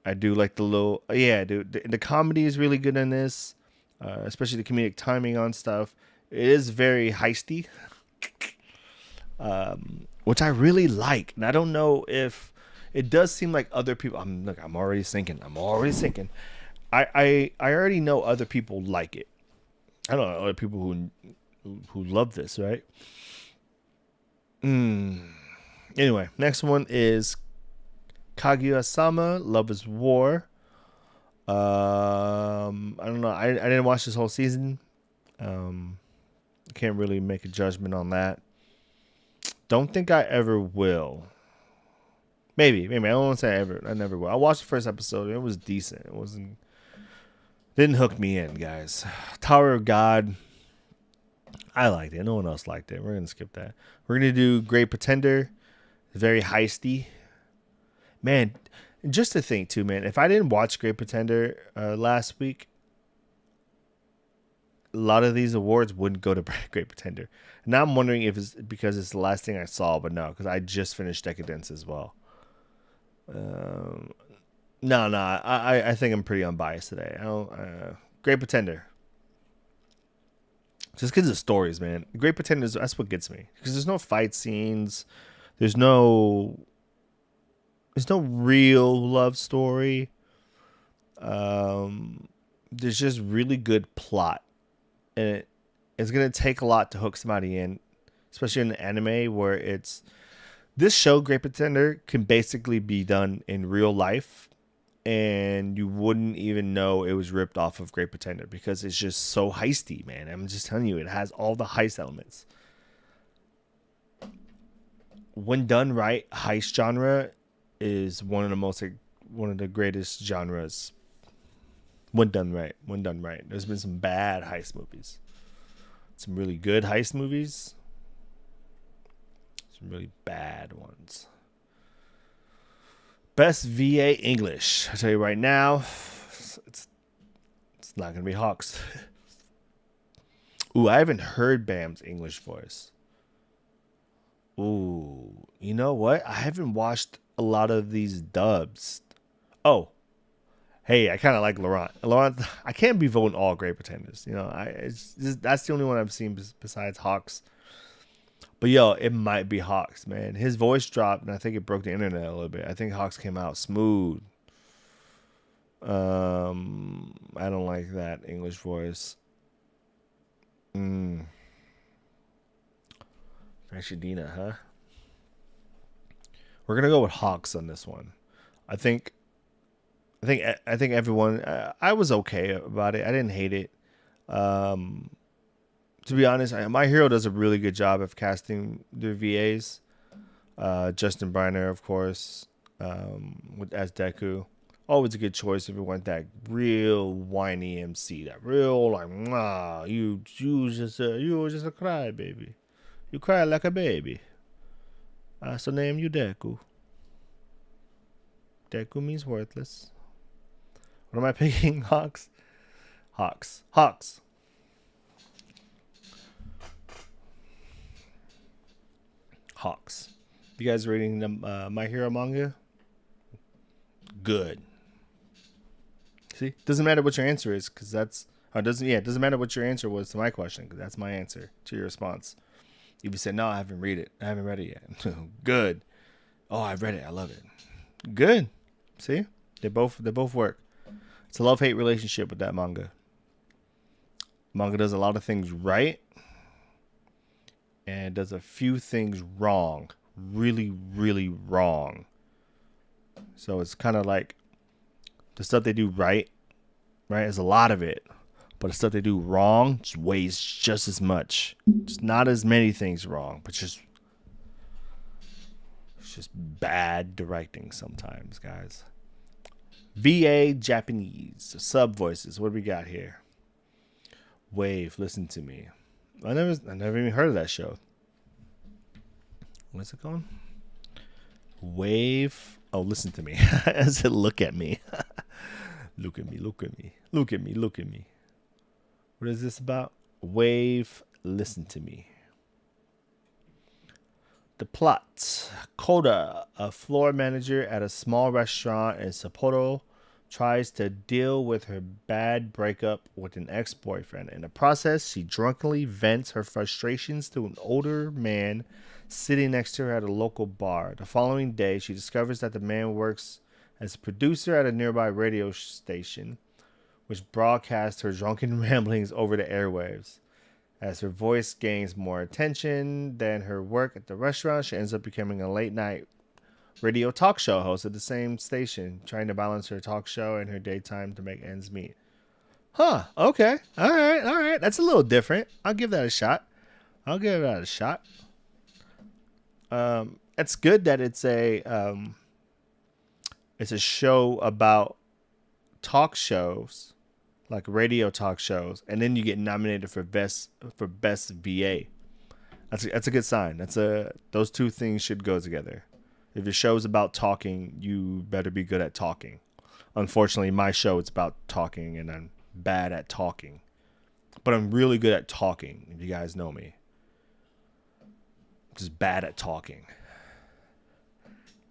I do like dude. The comedy is really good in this, especially the comedic timing on stuff. It is very heisty, which I really like. And I don't know if it does seem like other people. I'm already sinking. I already know other people like it. I don't know other people who love this, right? Anyway, next one is Kaguya-sama, Love is War. I don't know. I didn't watch this whole season. Can't really make a judgment on that. Don't think I ever will. Maybe. I don't want to say I never will. I watched the first episode. And it was decent. Didn't hook me in, guys. Tower of God. I liked it. No one else liked it. We're gonna skip that. We're gonna do Great Pretender. Very heisty. Man, just to think too, man. If I didn't watch Great Pretender last week, a lot of these awards wouldn't go to Great Pretender. Now I'm wondering if it's because it's the last thing I saw, but no, because I just finished Decadence as well. No, I think I'm pretty unbiased today. Great Pretender. Just because of stories, man. Great Pretenders, that's what gets me. Because there's no fight scenes. There's no real love story. There's just really good plot. And it's going to take a lot to hook somebody in. Especially in an anime where it's... This show, Great Pretender, can basically be done in real life. And you wouldn't even know it was ripped off of Great Pretender because it's just so heisty, man. I'm just telling you, it has all the heist elements. When done right, heist genre is one of the greatest genres. When done right. There's been some bad heist movies. Some really good heist movies. Some really bad ones. Best VA English. I tell you right now, it's not gonna be Hawks. Ooh, I haven't heard Bam's English voice. Ooh, you know what? I haven't watched a lot of these dubs. Oh, hey, I kind of like Laurent. Laurent, I can't be voting all Great Pretenders. You know, that's the only one I've seen besides Hawks. But yo, it might be Hawks, man. His voice dropped, and I think it broke the internet a little bit. I think Hawks came out smooth. I don't like that English voice. Rashidina, huh? We're gonna go with Hawks on this one. I think everyone. I was okay about it. I didn't hate it. To be honest, My Hero does a really good job of casting their VAs. Justin Briner, of course, as Deku. Always a good choice if you want that real whiny MC, that real like, you just a cry baby. You cry like a baby. So name you Deku. Deku means worthless. What am I picking? Hawks. You guys reading the My Hero manga? Good. See, doesn't matter what your answer is, because it doesn't matter what your answer was to my question, because that's my answer to your response. If you said no, I haven't read it yet. Good. Oh, I've read it. I love it. Good. See, they both work. It's a love-hate relationship with that manga. Manga does a lot of things right, and does a few things wrong. Really, really wrong. So it's kind of like the stuff they do right, is a lot of it. But the stuff they do wrong just weighs just as much. Just not as many things wrong, but it's just bad directing sometimes, guys. VA Japanese sub voices. What do we got here? Wave, listen to me. I never even heard of that show. What's it called? Wave. Oh, listen to me. I said, look at me. Look at me. What is this about? Wave, listen to me. The plot. Koda, a floor manager at a small restaurant in Sapporo, tries to deal with her bad breakup with an ex-boyfriend. In the process, she drunkenly vents her frustrations to an older man sitting next to her at a local bar. The following day, she discovers that the man works as a producer at a nearby radio station, which broadcasts her drunken ramblings over the airwaves. As her voice gains more attention than her work at the restaurant, she ends up becoming a late-night radio talk show host at the same station, trying to balance her talk show and her daytime to make ends meet. Huh, okay. All right. That's a little different. I'll give that a shot. It's good that it's a It's a show about talk shows, like radio talk shows, and then you get nominated for best VA. That's a good sign. Those two things should go together. If your show's about talking, you better be good at talking. Unfortunately, my show it's about talking, and I'm bad at talking. But I'm really good at talking, if you guys know me. I'm just bad at talking.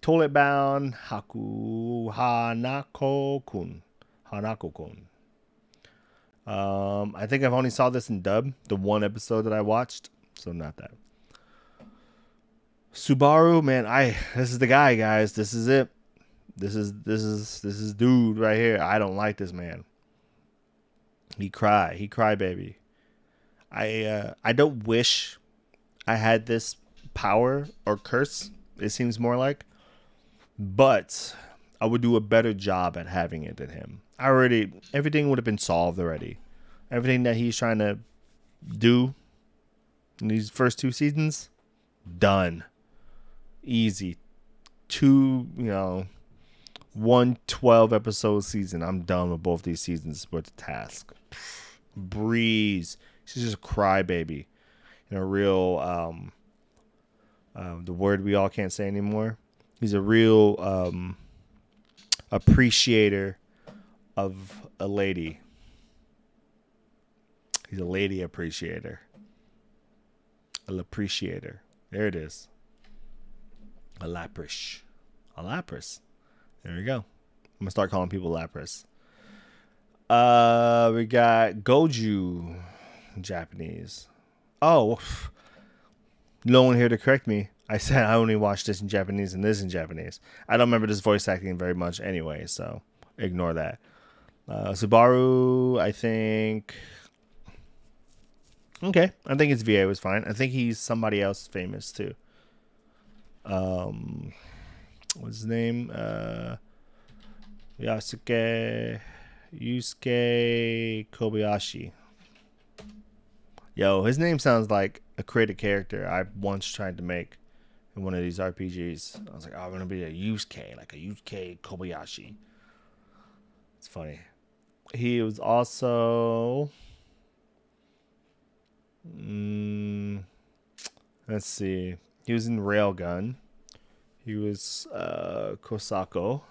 Toilet Bound Hanako-kun. Hanako-kun. I think I've only saw this in dub, the one episode that I watched, so not that. Subaru, man, this is the guy, guys. This is it. This is dude right here. I don't like this man. He cry baby. I don't wish I had this power or curse. It seems more like, but I would do a better job at having it than him. Everything would have been solved already. Everything that he's trying to do in these first 2 seasons, done. Easy. 1 12 episode season. I'm done with both these seasons with the task. Breeze. She's just a crybaby. Real the word we all can't say anymore. He's a real appreciator of a lady. He's a lady appreciator. A appreciator. There it is. A lapras. There we go. I'm gonna start calling people lapras. We got Goju in Japanese. Oh, no one here to correct me. I said I only watched this in Japanese and this in Japanese. I don't remember this voice acting very much anyway, so ignore that. Subaru, I think. Okay, I think his VA was fine. I think he's somebody else famous too. What's his name? Yusuke Kobayashi. Yo, his name sounds like a creative character I once tried to make in one of these RPGs. I was like, I'm gonna be a Yusuke, like a Yusuke Kobayashi. It's funny. He was also let's see. He was in Railgun. He was Kosako.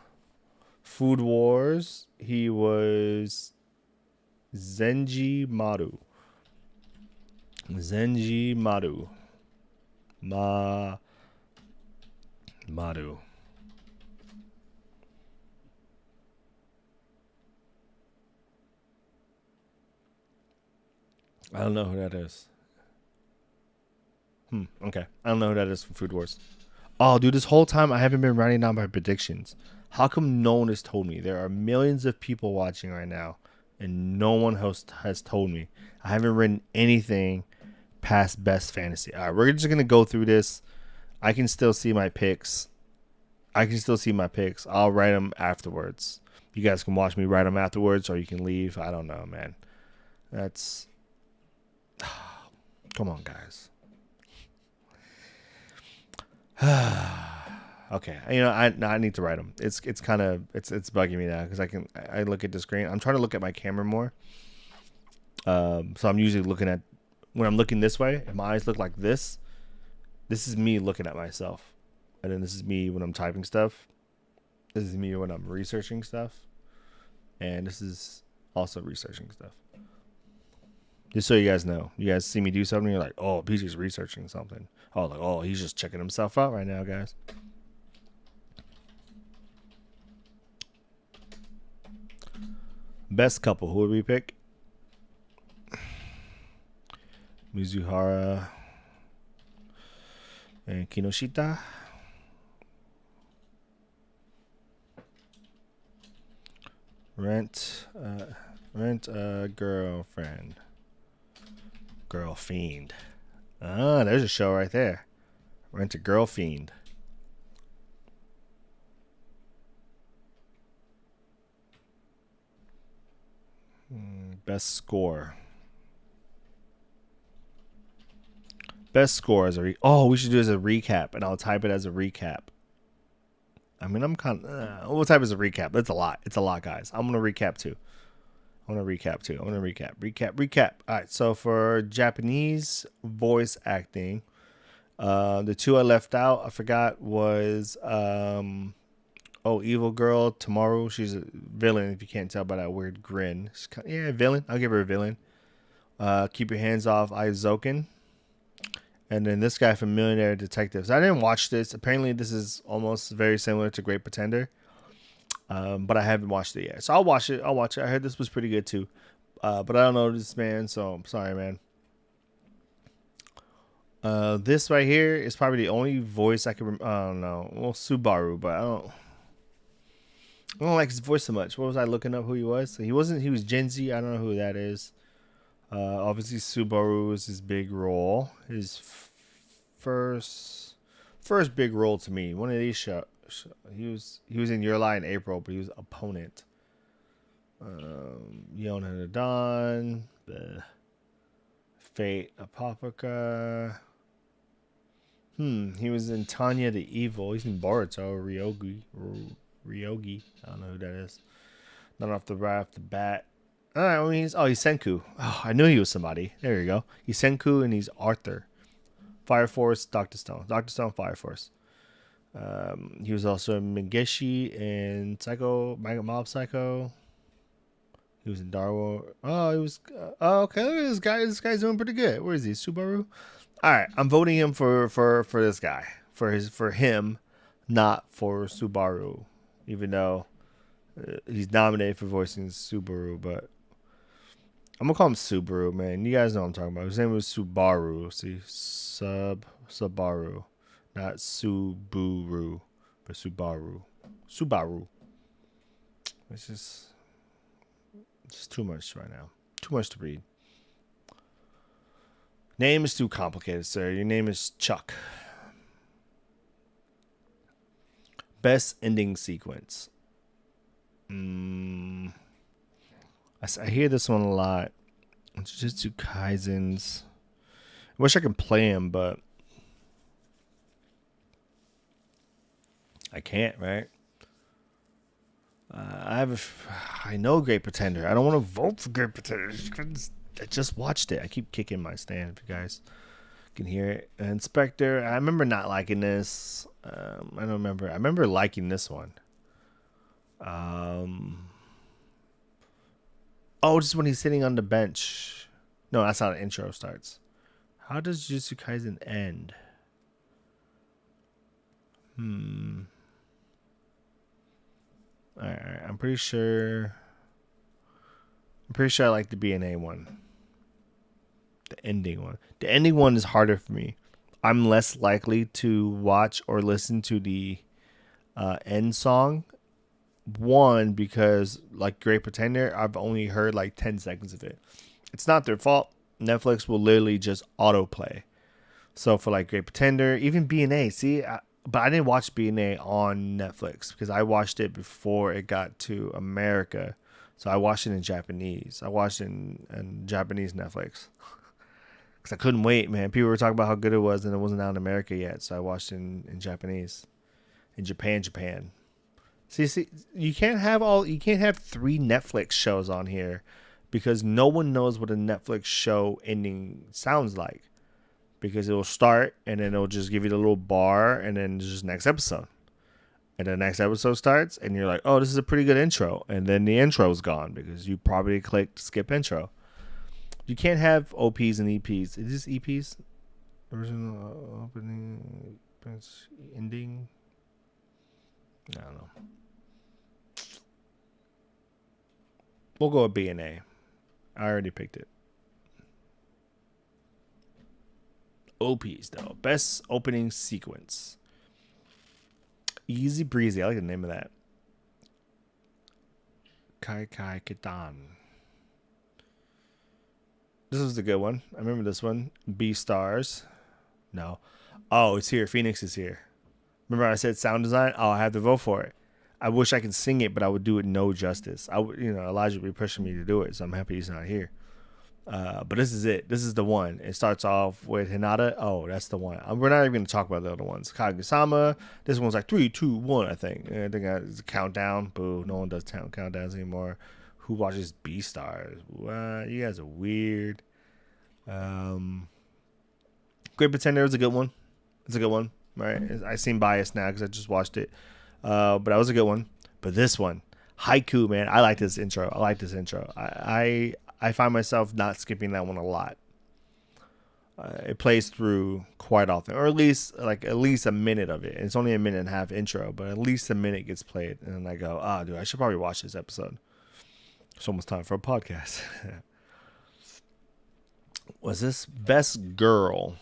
Food Wars. He was Zenji Maru. Maru. I don't know who that is. Okay. I don't know who that is from Food Wars. Oh, dude, this whole time I haven't been writing down my predictions. How come no one has told me? There are millions of people watching right now, and no one has told me. I haven't written anything past Best Fantasy. All right, we're just going to go through this. I can still see my picks. I'll write them afterwards. You guys can watch me write them afterwards, or you can leave. I don't know, man. That's... Come on, guys. Okay, I need to write them. It's bugging me now because I look at the screen. I'm trying to look at my camera more. So I'm usually looking at when I'm looking this way. If my eyes look like this, this is me looking at myself, and then this is me when I'm typing stuff. This is me when I'm researching stuff, and this is also researching stuff. Just so you guys know, you guys see me do something, you're like, oh, PJ's researching something. Oh, like, oh, he's just checking himself out right now, guys. Best couple, who would we pick? Mizuhara and Kinoshita. Rent a girlfriend. Girl Fiend. Ah, there's a show right there. Rent a Girl Fiend. Best score. Best score as a oh, we should do it as a recap, and I'll type it as a recap. I mean, I'm kind of. What type is a recap? That's a lot. It's a lot, guys. I'm gonna recap too. I'm gonna recap. All right. So for Japanese voice acting, the two I left out, I forgot was Evil Girl Tomorrow. She's a villain. If you can't tell by that weird grin, yeah, villain. I'll give her a villain. Keep Your Hands Off Aizoken. And then this guy from Millionaire Detectives. I didn't watch this. Apparently, this is almost very similar to Great Pretender. But I haven't watched it yet. So I'll watch it. I heard this was pretty good too. But I don't know this man, so I'm sorry, man. This right here is probably the only voice I can. I don't know. Well, Subaru, but I don't like his voice so much. What was I looking up who he was? He wasn't. He was Gen Z. I don't know who that is. Obviously, Subaru is his big role. His first big role to me. One of these shows. He was in Your Lie in April, but he was opponent. Yona the Dawn, the Fate Apotheca. He was in Tanya the Evil. He's in Boruto. Ryogi. I don't know who that is. Not off the bat. I mean, he's Senku. Oh, I knew he was somebody. There you go. He's Senku and he's Arthur. Fire Force, Dr. Stone, Fire Force. He was also Migeshi in Mob Psycho. He was in Darwo. Oh, he was. Okay. Look at this guy. This guy's doing pretty good. Where is he? Subaru. All right, I'm voting him for this guy for him, not for Subaru, even though he's nominated for voicing Subaru. But I'm gonna call him Subaru, man. You guys know what I'm talking about. His name was Subaru. See, Subaru. Not Subaru, but Subaru. It's just too much right now. Too much to read. Name is too complicated, sir. Your name is Chuck. Best ending sequence. I hear this one a lot. Jujutsu Kaisen's. I wish I could play him, but I can't, right? I know Great Pretender. I don't want to vote for Great Pretender. I just watched it. I keep kicking my stand if you guys can hear it. Inspector, I remember not liking this. I don't remember. I remember liking this one. This is when he's sitting on the bench. No, that's how the intro starts. How does Jujutsu Kaisen end? Alright, I'm pretty sure I like the BNA one. The ending one. The ending one is harder for me. I'm less likely to watch or listen to the end song. One, because like Great Pretender, I've only heard like 10 seconds of it. It's not their fault. Netflix will literally just autoplay. So for like Great Pretender, even BNA, but I didn't watch BNA on Netflix because I watched it before it got to America. So I watched it in Japanese. I watched it in Japanese Netflix because I couldn't wait, man. People were talking about how good it was and it wasn't out in America yet. So I watched it in Japanese. In Japan. See, you can't have 3 Netflix shows on here because no one knows what a Netflix show ending sounds like. Because it will start and then it'll just give you the little bar and then just next episode. And the next episode starts and you're like, oh, this is a pretty good intro. And then the intro is gone because you probably clicked skip intro. You can't have OPs and EPs. Is this EPs? Original opening, ending? I don't know. We'll go with BNA. I already picked it. OPs though. Best opening sequence. Easy breezy. I like the name of that. Kai Kitan. This was the good one. I remember this one. B Stars. No. Oh, it's here. Phoenix is here. Remember I said sound design? Oh, I have to vote for it. I wish I could sing it, but I would do it no justice. Elijah would be pushing me to do it, so I'm happy he's not here. But this is it. This is the one. It starts off with Hinata. Oh, that's the one. We're not even going to talk about the other ones. Kaguya-sama. This one's like 3, 2, 1, I think. I think it's a countdown. Boo. No one does countdowns anymore. Who watches Beastars? What? You guys are weird. Great Pretender is a good one. It's a good one, right? I seem biased now because I just watched it. But that was a good one. But this one, Haiku, man, I like this intro. I find myself not skipping that one a lot. It plays through quite often, or at least a minute of it. It's only a minute and a half intro, but at least a minute gets played, and then I go, dude, I should probably watch this episode. It's almost time for a podcast. Was this Best Girl?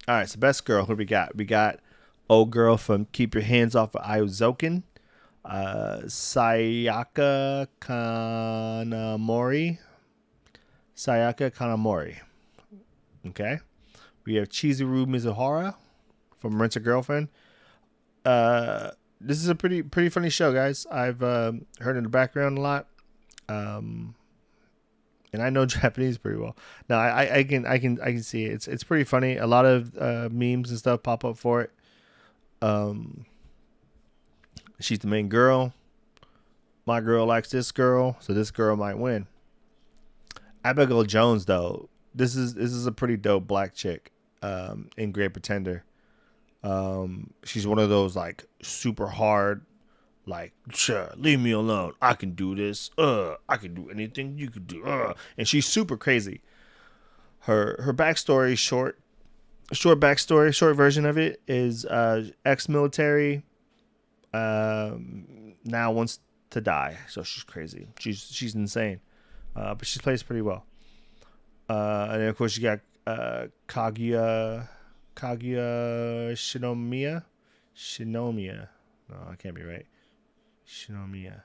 All right, so Best Girl, who we got? We got old girl from Keep Your Hands Off of Aizoken, Sayaka Kanamori. Okay. We have Chizuru Mizuhara from Rent a Girlfriend. This is a pretty funny show, guys. I've heard in the background a lot. And I know Japanese pretty well. No, I can see it. It's pretty funny. A lot of memes and stuff pop up for it. She's the main girl. My girl likes this girl, so this girl might win. Abigail Jones, though, this is a pretty dope black chick in Great Pretender. She's one of those like super hard, like, sure, leave me alone. I can do this. I can do anything you could do. And she's super crazy. Her backstory, short version of it is ex-military. Now wants to die, so she's crazy. She's insane. But she plays pretty well. And then of course you got Kaguya Shinomiya. No, I can't be right. Shinomiya.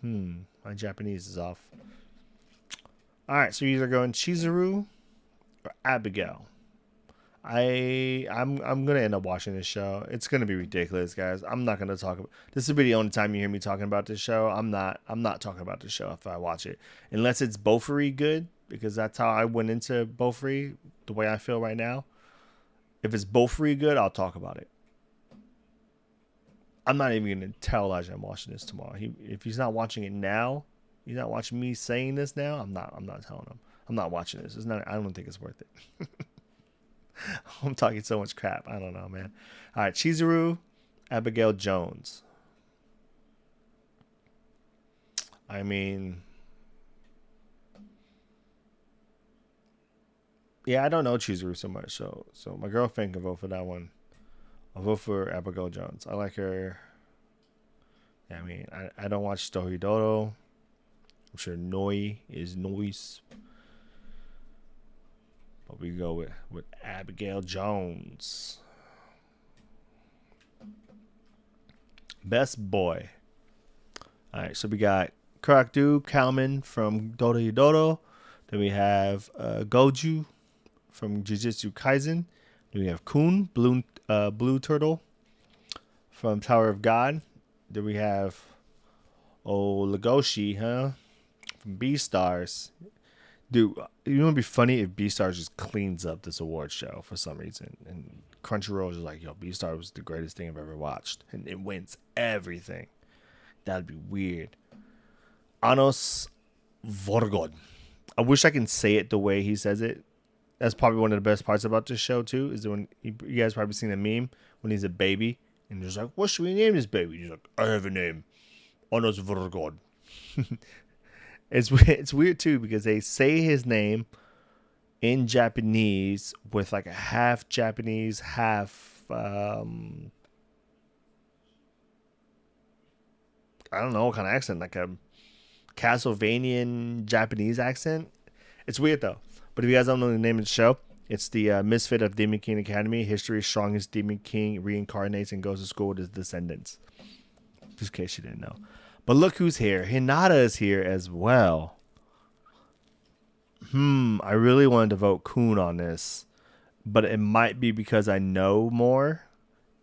My Japanese is off. All right, so you're either going Chizuru or Abigail. I'm gonna end up watching this show. It's gonna be ridiculous, guys. I'm not gonna talk about this. Will be the only time you hear me talking about this show. I'm not talking about this show if I watch it, unless it's Bofuri good, because that's how I went into Bofuri the way I feel right now. If it's Bofuri good, I'll talk about it. I'm not even gonna tell Elijah I'm watching this tomorrow. If he's not watching it now, he's not watching me saying this now. I'm not telling him. I'm not watching this. It's not. I don't think it's worth it. I'm talking so much crap. I don't know, man. All right, Chizuru, Abigail Jones. I mean, yeah, I don't know Chizuru so much, so my girlfriend can vote for that one. I'll vote for Abigail Jones. I like her. Yeah, I mean, I don't watch Stohidodo. I'm sure Noi is noise. But we go with Abigail Jones. Best Boy. All right, so we got Kuruko Kalman from Dodo. Then we have Goju from Jujutsu Kaisen. Then we have Kun, Blue Turtle from Tower of God. Then we have Legoshi, from Beastars. Dude, you know, it'd be funny if Beastars just cleans up this award show for some reason, and Crunchyroll is just like, yo, Beastars was the greatest thing I've ever watched, and it wins everything. That'd be weird. Anos Vorgod. I wish I can say it the way he says it. That's probably one of the best parts about this show too. Is when you guys probably seen the meme when he's a baby and he's like, "What should we name this baby?" He's like, "I have a name, Anos Vorgod." It's weird too because they say his name in Japanese with like a half Japanese, half I don't know what kind of accent, like a Castlevanian Japanese accent. It's weird though. But if you guys don't know the name of the show, it's the Misfit of Demon King Academy. History's strongest Demon King reincarnates and goes to school with his descendants. Just in case you didn't know. But look who's here. Hinata is here as well. I really wanted to vote Kun on this. But it might be because I know more.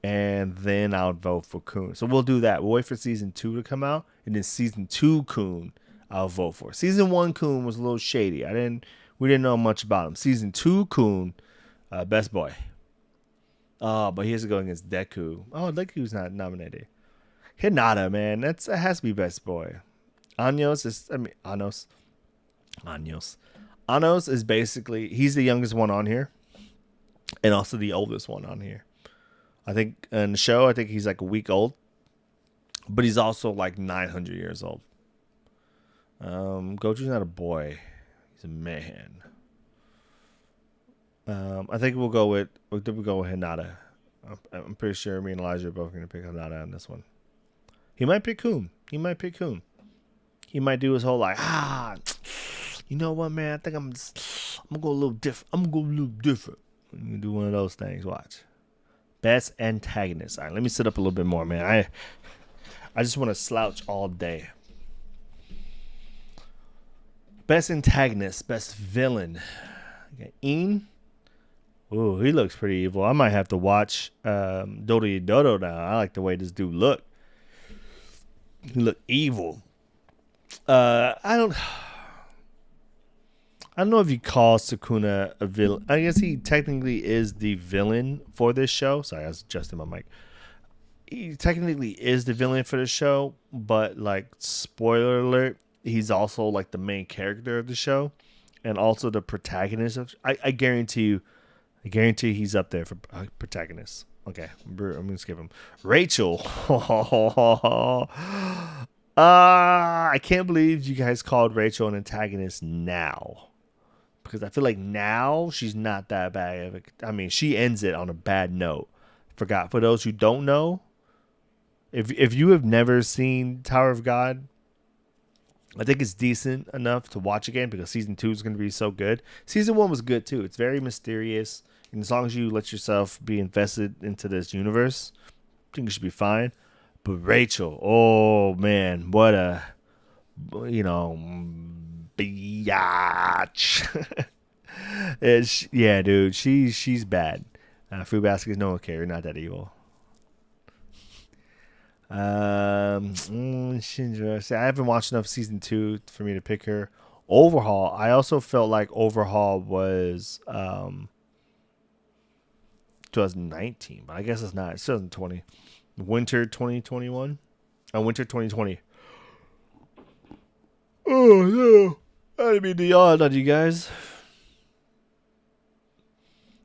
And then I'll vote for Kun. So we'll do that. We'll wait for season 2 to come out. And then season 2 Kun, I'll vote for. Season 1 Kun was a little shady. We didn't know much about him. Season 2 Kun, best boy. Oh, but he has to go against Deku. Oh, Deku's not nominated. Hinata, man, that has to be best boy. Anos. Anos is basically, he's the youngest one on here, and also the oldest one on here. I think in the show, I think he's like a week old, but he's also like 900 years old. Goju's not a boy; he's a man. I think we'll go with Hinata. I'm pretty sure me and Elijah are both going to pick Hinata on this one. He might pick Kun. He might do his whole like, you know what, man? I think I'm gonna go a little different. I'm gonna go a little different. I'm gonna do one of those things. Watch. Best antagonist. All right, let me sit up a little bit more, man. I just want to slouch all day. Best antagonist, best villain. Okay, Een. Ooh, he looks pretty evil. I might have to watch Dodo Dodo now. I like the way this dude look. He look evil. I don't know if you call Sukuna a villain. I guess he technically is the villain for this show. Sorry, I was adjusting my mic. He technically is the villain for the show, but like, spoiler alert, he's also like the main character of the show and also the protagonist of. I guarantee he's up there for protagonist. Okay, I'm gonna skip him. Rachel. I can't believe you guys called Rachel an antagonist now, because I feel like now she's not that bad. I mean, she ends it on a bad note. For those who don't know, if you have never seen Tower of God, I think it's decent enough to watch again because season 2 is going to be so good. Season 1 was good too. It's very mysterious, and as long as you let yourself be invested into this universe, I think you should be fine. But Rachel, oh man, what a, biatch. Yeah, dude, she's bad. Fruit Basket, no one cares. Not that evil. Shinja. I haven't watched enough season 2 for me to pick her. Overhaul. I also felt like Overhaul was 2019, but I guess it's not. It's 2020. Winter 2021. Winter 2020. Oh no. I didn't mean to yawn on you guys.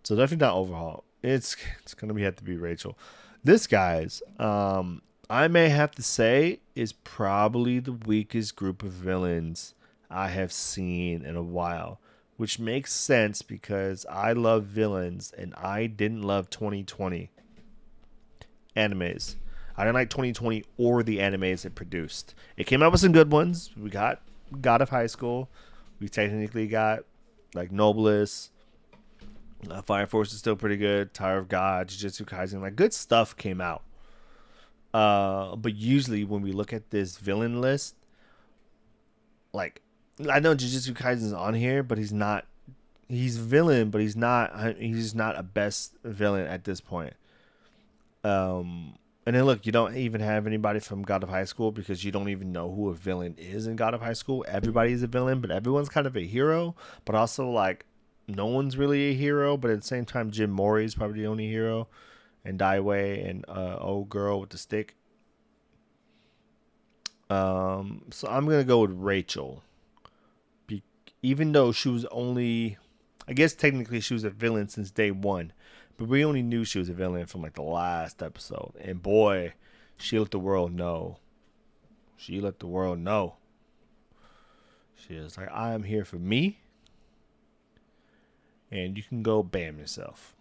So definitely not Overhaul. It's gonna have to be Rachel. This, guys, I may have to say, is probably the weakest group of villains I have seen in a while, which makes sense because I love villains and I didn't love 2020 animes. I didn't like 2020 or the animes it produced. It came out with some good ones. We got God of High School. We technically got like Noblest. Fire Force is still pretty good. Tower of God, Jujutsu Kaisen, like good stuff came out. But usually when we look at this villain list, like, I know Jujutsu Kaisen's on here, but he's not. He's villain, but he's not a best villain at this point. And then look, you don't even have anybody from God of High School because you don't even know who a villain is in God of High School. Everybody's a villain, but everyone's kind of a hero, but also like no one's really a hero. But at the same time, Jim Mori is probably the only hero, and Daiwei and old girl with the stick. So I'm gonna go with Rachel, even though she was only, I guess technically she was a villain since day one, but we only knew she was a villain from like the last episode. And boy, she let the world know. She let the world know. She was like, I am here for me, and you can go bam yourself.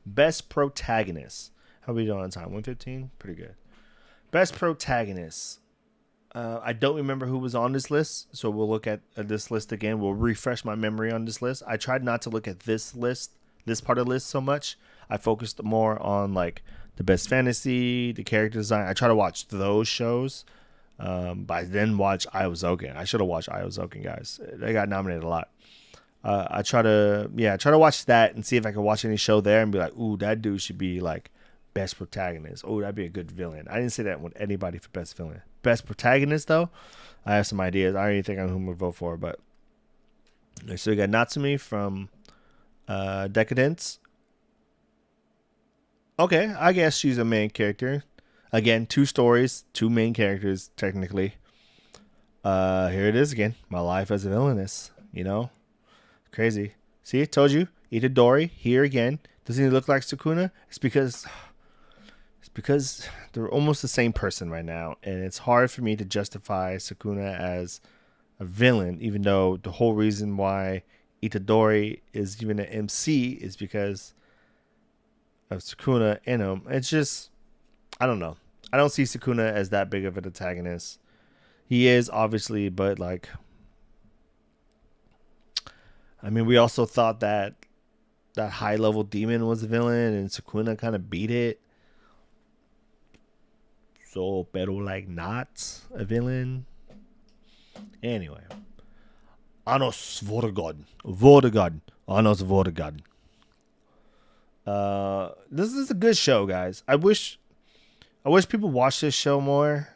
Best protagonist. How are we doing on time? 1:15? Pretty good. Best protagonist. I don't remember who was on this list, so we'll look at this list again. We'll refresh my memory on this list. I tried not to look at this list, this part of the list so much. I focused more on like the best fantasy, the character design. I try to watch those shows, but I then watch Aiozouken. I should have watched Aiozouken, guys. They got nominated a lot. I try to watch that and see if I can watch any show there and be like, ooh, that dude should be like Best protagonist. Oh, that'd be a good villain. I didn't say that with anybody for best villain. Best protagonist, though, I have some ideas. I already think I'm whom to vote for, but so we got Natsumi from Decadence. Okay, I guess she's a main character. Again, 2 stories, 2 main characters, technically. Here it is again. My life as a villainess. You know? Crazy. See, I told you. Itadori, here again. Doesn't he look like Sukuna? It's because they're almost the same person right now. And it's hard for me to justify Sukuna as a villain, even though the whole reason why Itadori is even an MC is because of Sukuna in him. It's just, I don't know. I don't see Sukuna as that big of an antagonist. He is, obviously, but like, I mean, we also thought that high level demon was a villain, and Sukuna kind of beat it. So, pero like not a villain. Anyway, Anos Vortigod, Anos Vortigod. This is a good show, guys. I wish people watch this show more,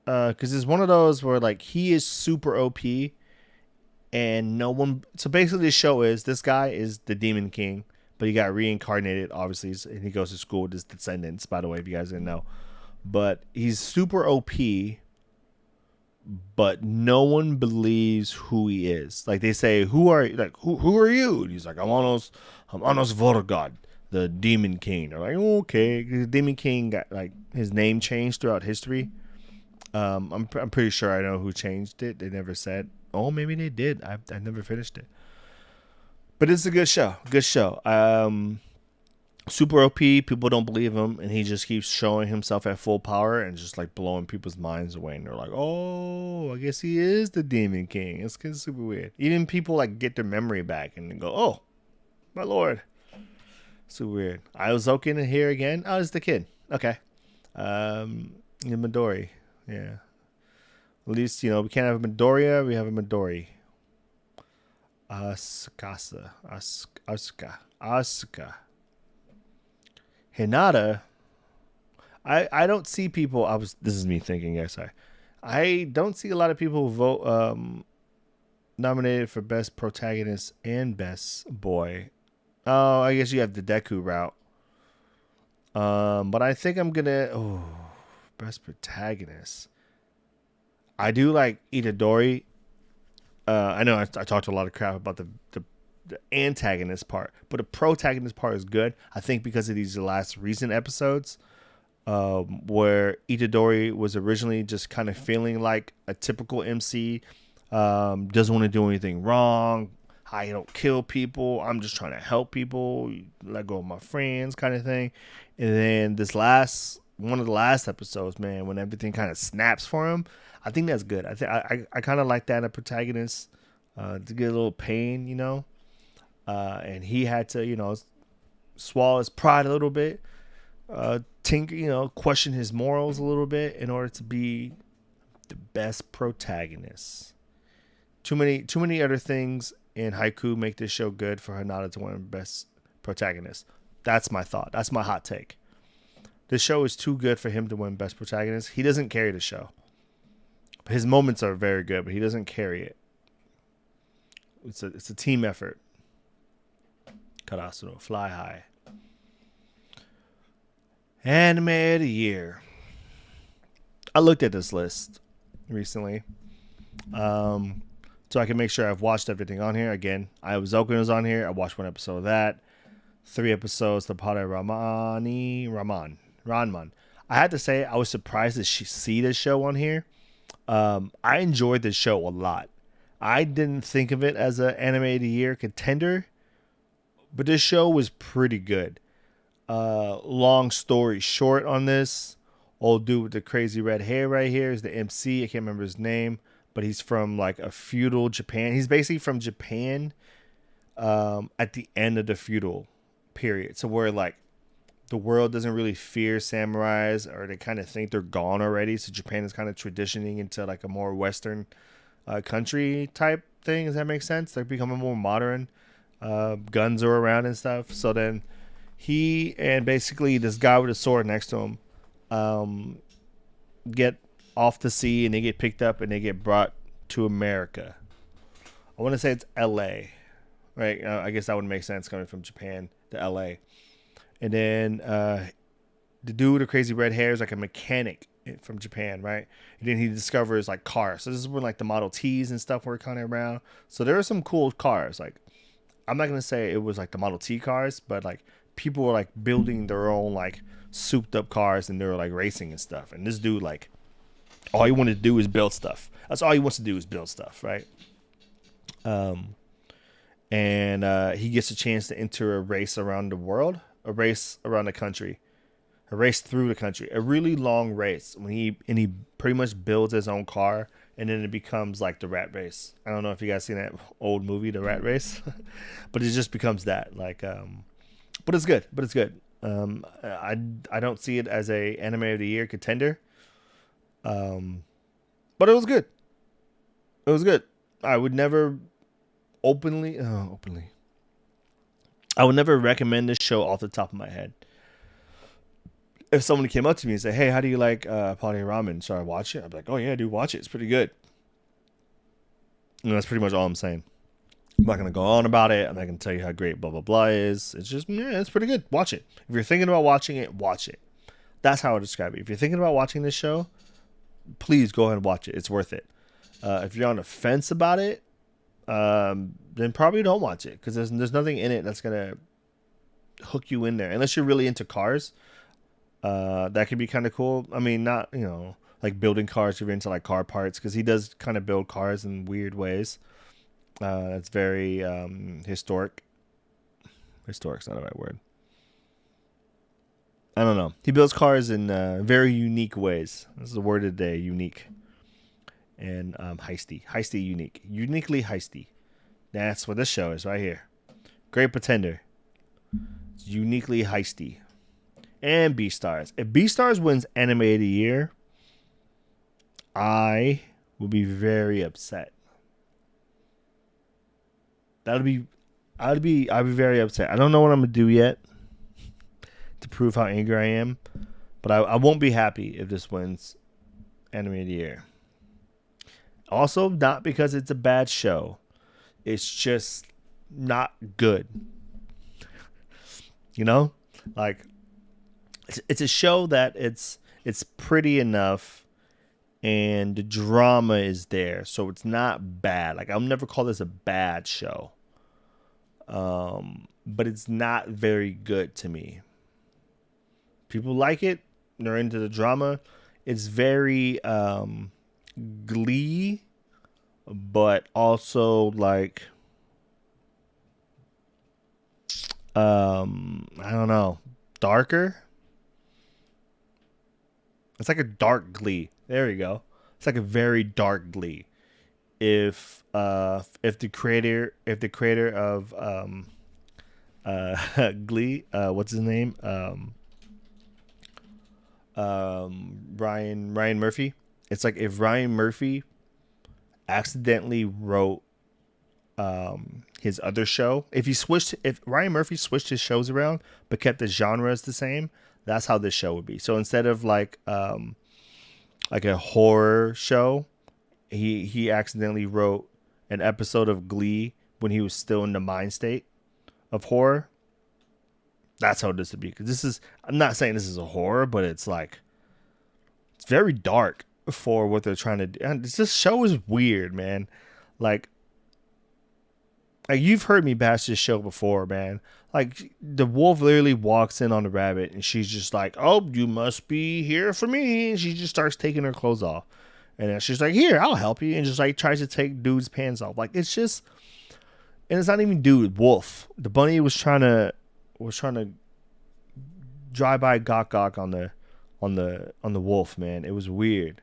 because it's one of those where like he is super OP, and no one. So basically, the show is this guy is the Demon King, but he got reincarnated, obviously, and he goes to school with his descendants. By the way, if you guys didn't know, but he's super OP, but no one believes who he is. Like they say, who are you? And he's like, I'm Anos Vortigod, the Demon King. They're like, okay, the Demon King got like his name changed throughout history. I'm pretty sure I know who changed it. They never said. Oh, maybe they did. I never finished it. But it's a good show. Good show. Super OP. People don't believe him, and he just keeps showing himself at full power and just like blowing people's minds away. And they're like, "Oh, I guess he is the Demon King." It's super weird. Even people like get their memory back and go, "Oh, my lord." So weird. I was in here again. Oh, it's the kid. Okay. Midori. Yeah. At least, we can't have a Midoriya. We have a Midori. Asuka. Hinata. I don't see people. This is me thinking. Yeah, sorry. I don't see a lot of people vote nominated for best protagonist and best boy. Oh, I guess you have the Deku route. But I think I'm gonna best protagonist. I do like Itadori. I know I talked a lot of crap about the antagonist part, but the protagonist part is good. I think because of these last recent episodes, where Itadori was originally just kind of feeling like a typical MC, doesn't want to do anything wrong. I don't kill people. I'm just trying to help people, let go of my friends, kind of thing. And then one of the last episodes, man, when everything kind of snaps for him, I think that's good. I kind of like that in a protagonist, to get a little pain, and he had to, swallow his pride a little bit, question his morals a little bit in order to be the best protagonist. Too many other things in Haiku make this show good for Hinata to win best protagonist. That's my thought. That's my hot take. This show is too good for him to win best protagonist. He doesn't carry the show. His moments are very good, but he doesn't carry it. It's a team effort. Karasuno, fly high. Anime of the year. I looked at this list recently, so I can make sure I've watched everything on here. Again, Iwazoken was on here. I watched 1 episode of that. 3 episodes to Pare Ranman. I had to say I was surprised to see this show on here. I enjoyed this show a lot. I didn't think of it as an anime of the year contender, but this show was pretty good. Long story short on this, old dude with the crazy red hair right here is the MC. I can't remember his name, but he's from like a feudal Japan. He's basically from Japan, at the end of the feudal period. So where like the world doesn't really fear samurais, or they kind of think they're gone already. So Japan is kind of transitioning into like a more Western country type thing. Does that make sense? They're becoming more modern. Guns are around and stuff. So then He and basically this guy with a sword next to him get off the sea, and they get picked up and they get brought to America. I want to say it's L.A., right? I guess that would make sense coming from Japan to L.A. And then the dude with the crazy red hair is like a mechanic from Japan, right? And then he discovers like cars. So this is when like the Model Ts and stuff were kind of around. So there are some cool cars. Like, I'm not gonna say it was like the Model T cars, but like people were like building their own like souped up cars, and they were like racing and stuff. And this dude, like, all he wanted to do is build stuff. That's all he wants to do is build stuff, right? And he gets a chance to enter a race around the world, a race around the country, a race through the country, a really long race. When he pretty much builds his own car, and then it becomes like the Rat Race. I don't know if you guys seen that old movie, The Rat Race, but it just becomes that. Like, but it's good. But it's good. I don't see it as a anime of the year contender. But it was good. It was good. I would never openly. I would never recommend this show off the top of my head. If someone came up to me and said, "Hey, how do you like Potty Ramen? Should I watch it?" I'd be like, "Oh yeah, dude, watch it. It's pretty good." And that's pretty much all I'm saying. I'm not gonna go on about it. I'm not gonna tell you how great blah blah blah is. It's just, yeah, it's pretty good. Watch it. If you're thinking about watching it, watch it. That's how I describe it. If you're thinking about watching this show, please go ahead and watch it. It's worth it. If you're on the fence about it, then probably don't watch it, because there's nothing in it that's gonna hook you in there, unless you're really into cars. That could be kind of cool. I mean, not, like building cars. You're into like car parts, because he does kind of build cars in weird ways. That's very historic. Historic's not the right word. I don't know. He builds cars in very unique ways. This is the word of the day: unique and heisty, unique, uniquely heisty. That's what this show is right here. Great Pretender. It's uniquely heisty. And B-Stars. If B-Stars wins Anime of the Year, I will be very upset. I'd be very upset. I don't know what I'm gonna do yet to prove how angry I am, but I won't be happy if this wins Anime of the Year. Also, not because it's a bad show. It's just not good. Like, it's a show that it's pretty enough, and the drama is there, so it's not bad. Like, I'll never call this a bad show. But it's not very good to me. People like it. They're into the drama. It's very Glee, but also like I don't know, darker. It's like a dark Glee. There you go. It's like a very dark Glee. If the creator of Glee, what's his name? Ryan Murphy. It's like if Ryan Murphy accidentally wrote his other show. If Ryan Murphy switched his shows around but kept the genres the same, that's how this show would be. So instead of like a horror show, he accidentally wrote an episode of Glee when he was still in the mind state of horror. That's how this would be. Because I'm not saying this is a horror, but it's like, it's very dark for what they're trying to do. And this show is weird, man. Like you've heard me bash this show before, man. Like, the wolf literally walks in on the rabbit, and she's just like, "Oh, you must be here for me." And she just starts taking her clothes off, and then she's like, "Here, I'll help you," and just like tries to take dude's pants off. Like, it's just, and it's not even dude, wolf. The bunny was trying to drive by Gok on the wolf, man. It was weird.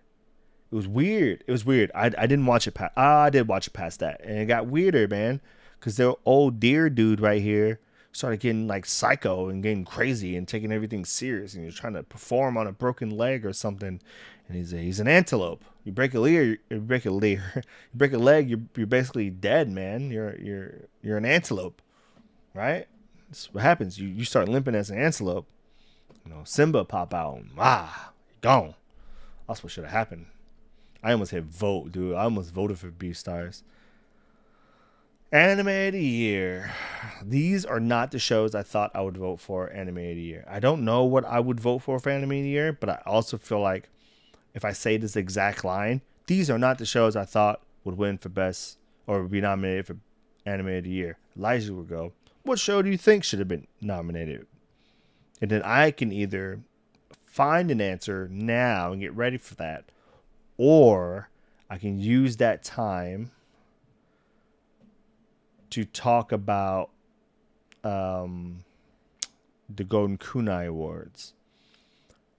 It was weird. I didn't watch it past. I did watch it past that, and it got weirder, man. Because the old deer dude right here started getting like psycho and getting crazy and taking everything serious, and he's trying to perform on a broken leg or something. And he's an antelope. You break a leg, you break a leg, you're basically dead, man. You're an antelope, right? This is what happens. You start limping as an antelope. You know, Simba pop out. And, gone. That's what should have happened. I almost hit vote, dude. I almost voted for Beastars. Anime of the year. These are not the shows I thought I would vote for anime of the year. I don't know what I would vote for anime of the year, but I also feel like if I say this exact line, these are not the shows I thought would win for best or would be nominated for anime of the year. Elijah will go, what show do you think should have been nominated? And then I can either find an answer now and get ready for that, or I can use that time to talk about the Golden Kunai Awards.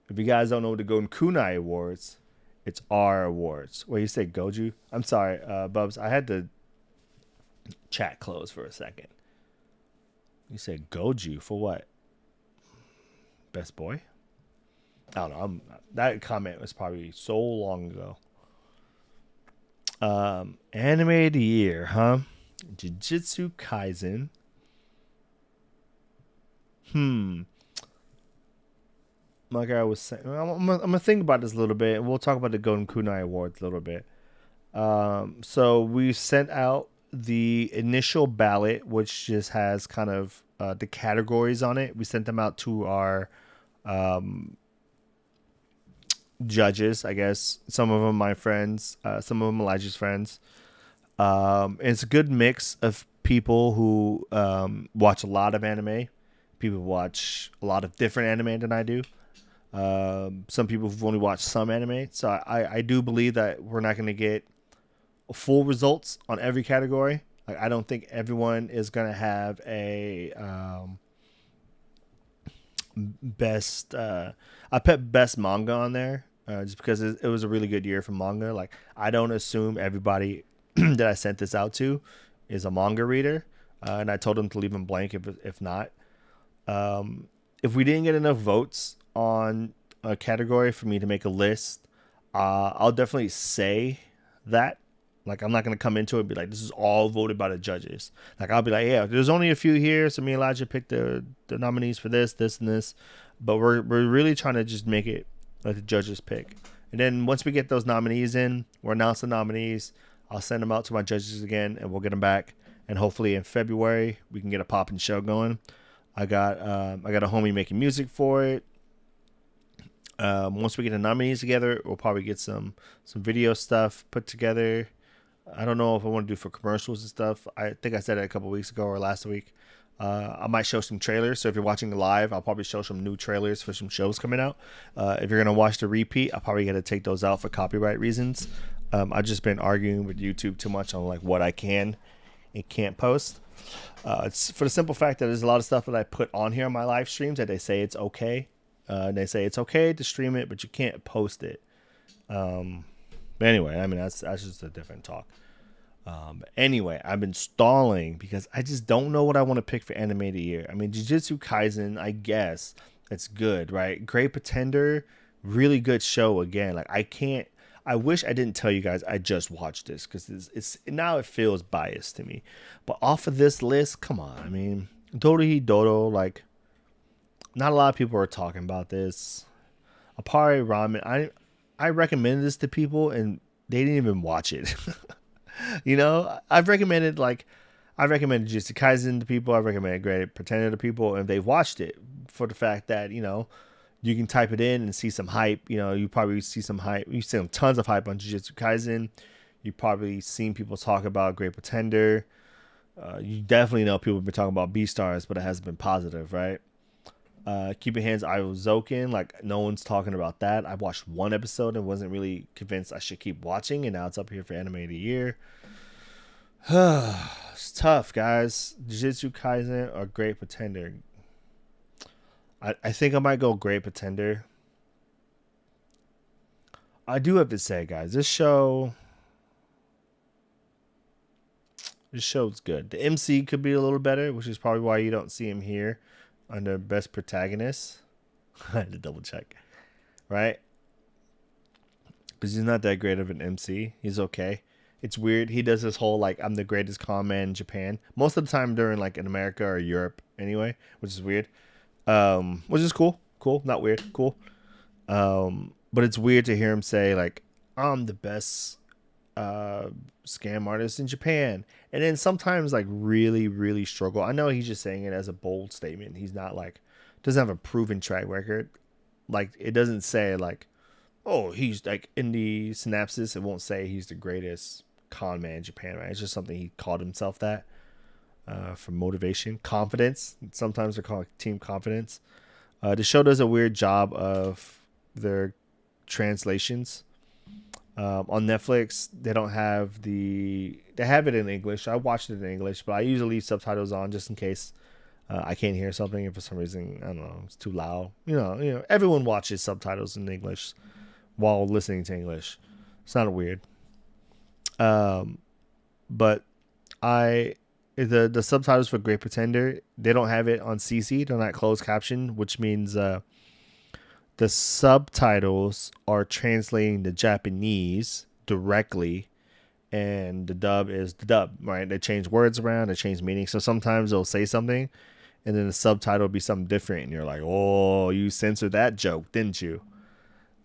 If you guys don't know the Golden Kunai Awards, it's our awards. Wait, you say Goju? I'm sorry, Bubs. I had to chat close for a second. You said Goju for what? Best boy? I don't know. That comment was probably so long ago. Anime of the year, huh? Jujutsu Kaisen. Like I was saying, I'm gonna think about this a little bit, and we'll talk about the Golden Kunai Awards a little bit. So we sent out the initial ballot, which just has kind of the categories on it. We sent them out to our judges, I guess. Some of them my friends, some of them Elijah's friends. It's a good mix of people who watch a lot of anime. People watch a lot of different anime than I do. Some people who've only watched some anime. So I do believe that we're not going to get full results on every category. Like, I don't think everyone is going to have a best. I put best manga on there just because it was a really good year for manga. Like, I don't assume everybody that I sent this out to is a manga reader, and I told them to leave them blank if not. If we didn't get enough votes on a category for me to make a list, I'll definitely say that. Like, I'm not going to come into it and be like, this is all voted by the judges. Like, I'll be like, yeah, there's only a few here, so me and Elijah picked the nominees for this, and this. But we're really trying to just make it like the judges pick. And then once we get those nominees in, we'll announce the nominees. I'll send them out to my judges again, and we'll get them back. And hopefully in February, we can get a popping show going. I got a homie making music for it. Once we get the nominees together, we'll probably get some video stuff put together. I don't know if I want to do for commercials and stuff. I think I said it a couple weeks ago or last week. I might show some trailers. So if you're watching live, I'll probably show some new trailers for some shows coming out. If you're going to watch the repeat, I'll probably got to take those out for copyright reasons. I've just been arguing with YouTube too much on like what I can and can't post. It's for the simple fact that there's a lot of stuff that I put on here on my live streams that they say it's okay. They say it's okay to stream it, but you can't post it. But anyway, I mean, that's just a different talk. But anyway, I've been stalling because I just don't know what I want to pick for anime of the year. I mean, Jujutsu Kaisen, I guess it's good, right? Great Pretender, really good show again. Like, I wish I didn't tell you guys I just watched this because it's now it feels biased to me. But off of this list, come on. I mean, Dorohi Dodo, like, not a lot of people are talking about this. Apare Ramen, I recommended this to people and they didn't even watch it. You know, I've recommended Jujutsu Kaisen to people. I've recommended Great Pretender to people, and they've watched it for the fact that, you know, you can type it in and see some hype. You know, you probably see some hype. You've seen tons of hype on Jujutsu Kaisen. You've probably seen people talk about Great Pretender. You definitely know people have been talking about Beastars, but it hasn't been positive, right? Keep Your Hands Aizoken, like, no one's talking about that. I watched one episode and wasn't really convinced I should keep watching, and now it's up here for anime of the year. It's tough, guys. Jujutsu Kaisen or Great Pretender? I think I might go Great Pretender. I do have to say, guys, this show's good. The MC could be a little better, which is probably why you don't see him here under Best Protagonist. I had to double check, right? Because he's not that great of an MC. He's okay. It's weird. He does this whole like I'm the greatest con man in Japan. Most of the time during like in America or Europe anyway, which is weird. Which is cool. Cool, not weird. Cool. But it's weird to hear him say like I'm the best scam artist in Japan. And then sometimes like really, really struggle. I know he's just saying it as a bold statement. He's not like doesn't have a proven track record. Like it doesn't say like, oh, he's like in the synopsis, it won't say he's the greatest con man in Japan, right? It's just something he called himself that for motivation, confidence. Sometimes they're called team confidence. The show does a weird job of their translations. On Netflix, they don't have they have it in English. I watched it in English, but I usually leave subtitles on just in case I can't hear something. And for some reason, I don't know, it's too loud. You know, everyone watches subtitles in English while listening to English. It's not weird. But the subtitles for Great Pretender, they don't have it on CC. They're not closed caption, which means the subtitles are translating the Japanese directly, and the dub is the dub, right? They change words around, they change meaning. So sometimes they'll say something, and then the subtitle will be something different, and you're like, oh, you censored that joke, didn't you?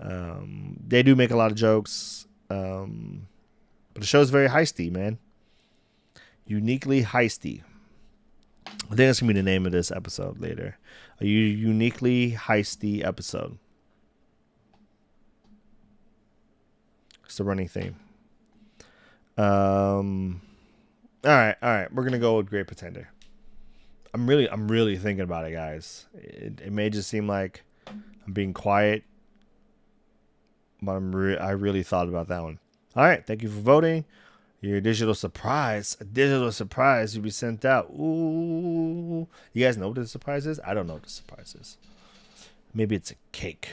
They do make a lot of jokes, but the show's very heisty, man. Uniquely heisty. I think that's gonna be the name of this episode later. A uniquely heisty episode. It's the running theme. All right. We're gonna go with Great Pretender. I'm really thinking about it, guys. It may just seem like I'm being quiet, but I really thought about that one. All right, thank you for voting. Your digital surprise, will be sent out. Ooh, you guys know what the surprise is? I don't know what the surprise is. Maybe it's a cake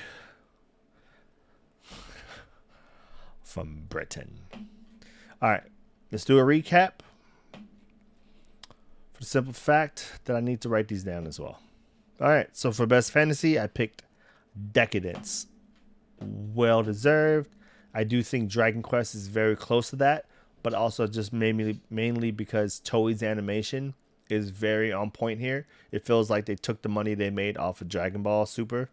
from Britain. All right, let's do a recap. For the simple fact that I need to write these down as well. All right, so for best fantasy, I picked Decadence. Well deserved. I do think Dragon Quest is very close to that, but also just mainly because Toei's animation is very on point here. It feels like they took the money they made off of Dragon Ball Super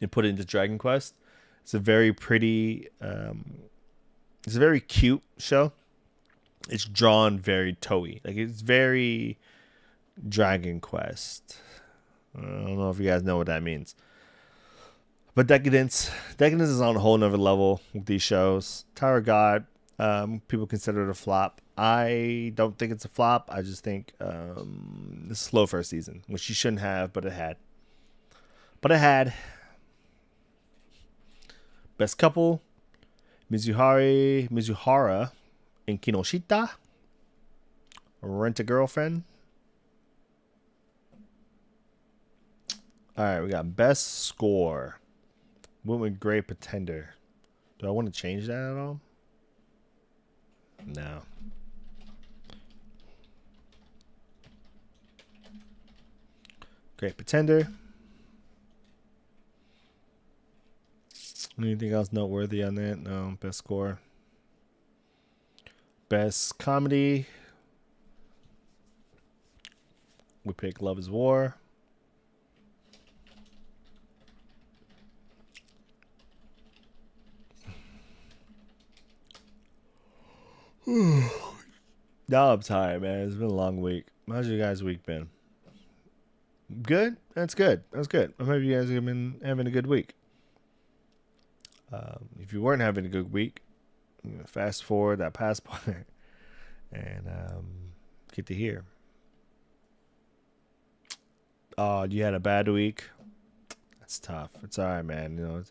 and put it into Dragon Quest. It's a very pretty, it's a very cute show. It's drawn very Toei. Like it's very Dragon Quest. I don't know if you guys know what that means. But Decadence is on a whole nother level with these shows. Tower of God, people consider it a flop. I don't think it's a flop. I just think it's slow for a season, which you shouldn't have, but it had. Best couple, Mizuhara and Kinoshita. Rent a Girlfriend. All right, we got best score. Went with Great Pretender. Do I want to change that at all? No. Great Pretender. Anything else noteworthy on that? No. Best score. Best comedy. We pick Love is War. Now I'm tired, man. It's been a long week. How's your guys' week been? Good? That's good. I hope you guys have been having a good week. If you weren't having a good week, fast forward that past part and get to hear. Oh, you had a bad week? That's tough. It's all right, man. You know,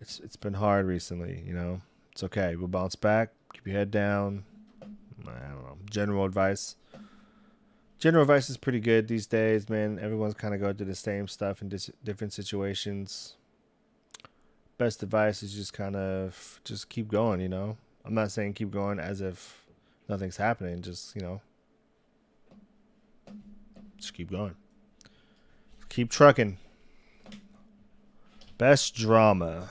it's been hard recently, you know. It's okay. We'll bounce back. Keep your head down. I don't know. General advice is pretty good these days, man. Everyone's kind of going through the same stuff in different situations. Best advice is just keep going, you know. I'm not saying keep going as if nothing's happening. Just, you know, just keep going. Keep trucking. Best drama.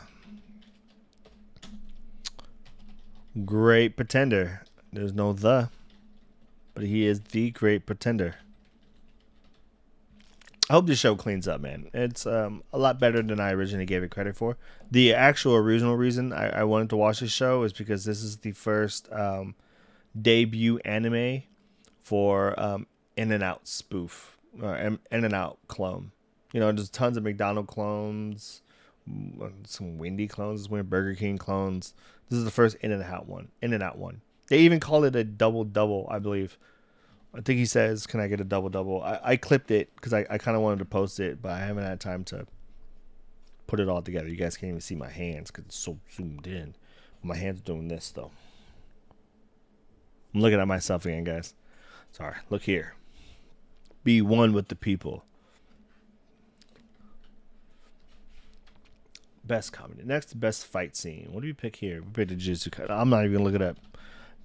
Great Pretender. There's no the, but he is the Great Pretender. I hope this show cleans up, man. It's a lot better than I originally gave it credit for. The actual original reason I wanted to watch this show is because this is the first debut anime for In and Out spoof or In and Out clone. You know, there's tons of McDonald's clones, some Wendy clones, Burger King clones. This is the first In and Out one. In and Out one. They even call it a double, I believe. I think he says, "Can I get a double?" I clipped it because I kind of wanted to post it, but I haven't had time to put it all together. You guys can't even see my hands because it's so zoomed in. My hands are doing this though. I'm looking at myself again, guys. Sorry. Look here. Be one with the people. Best comedy. Next, best fight scene. What do we pick here? We picked the Jujutsu. I'm not even gonna look it up.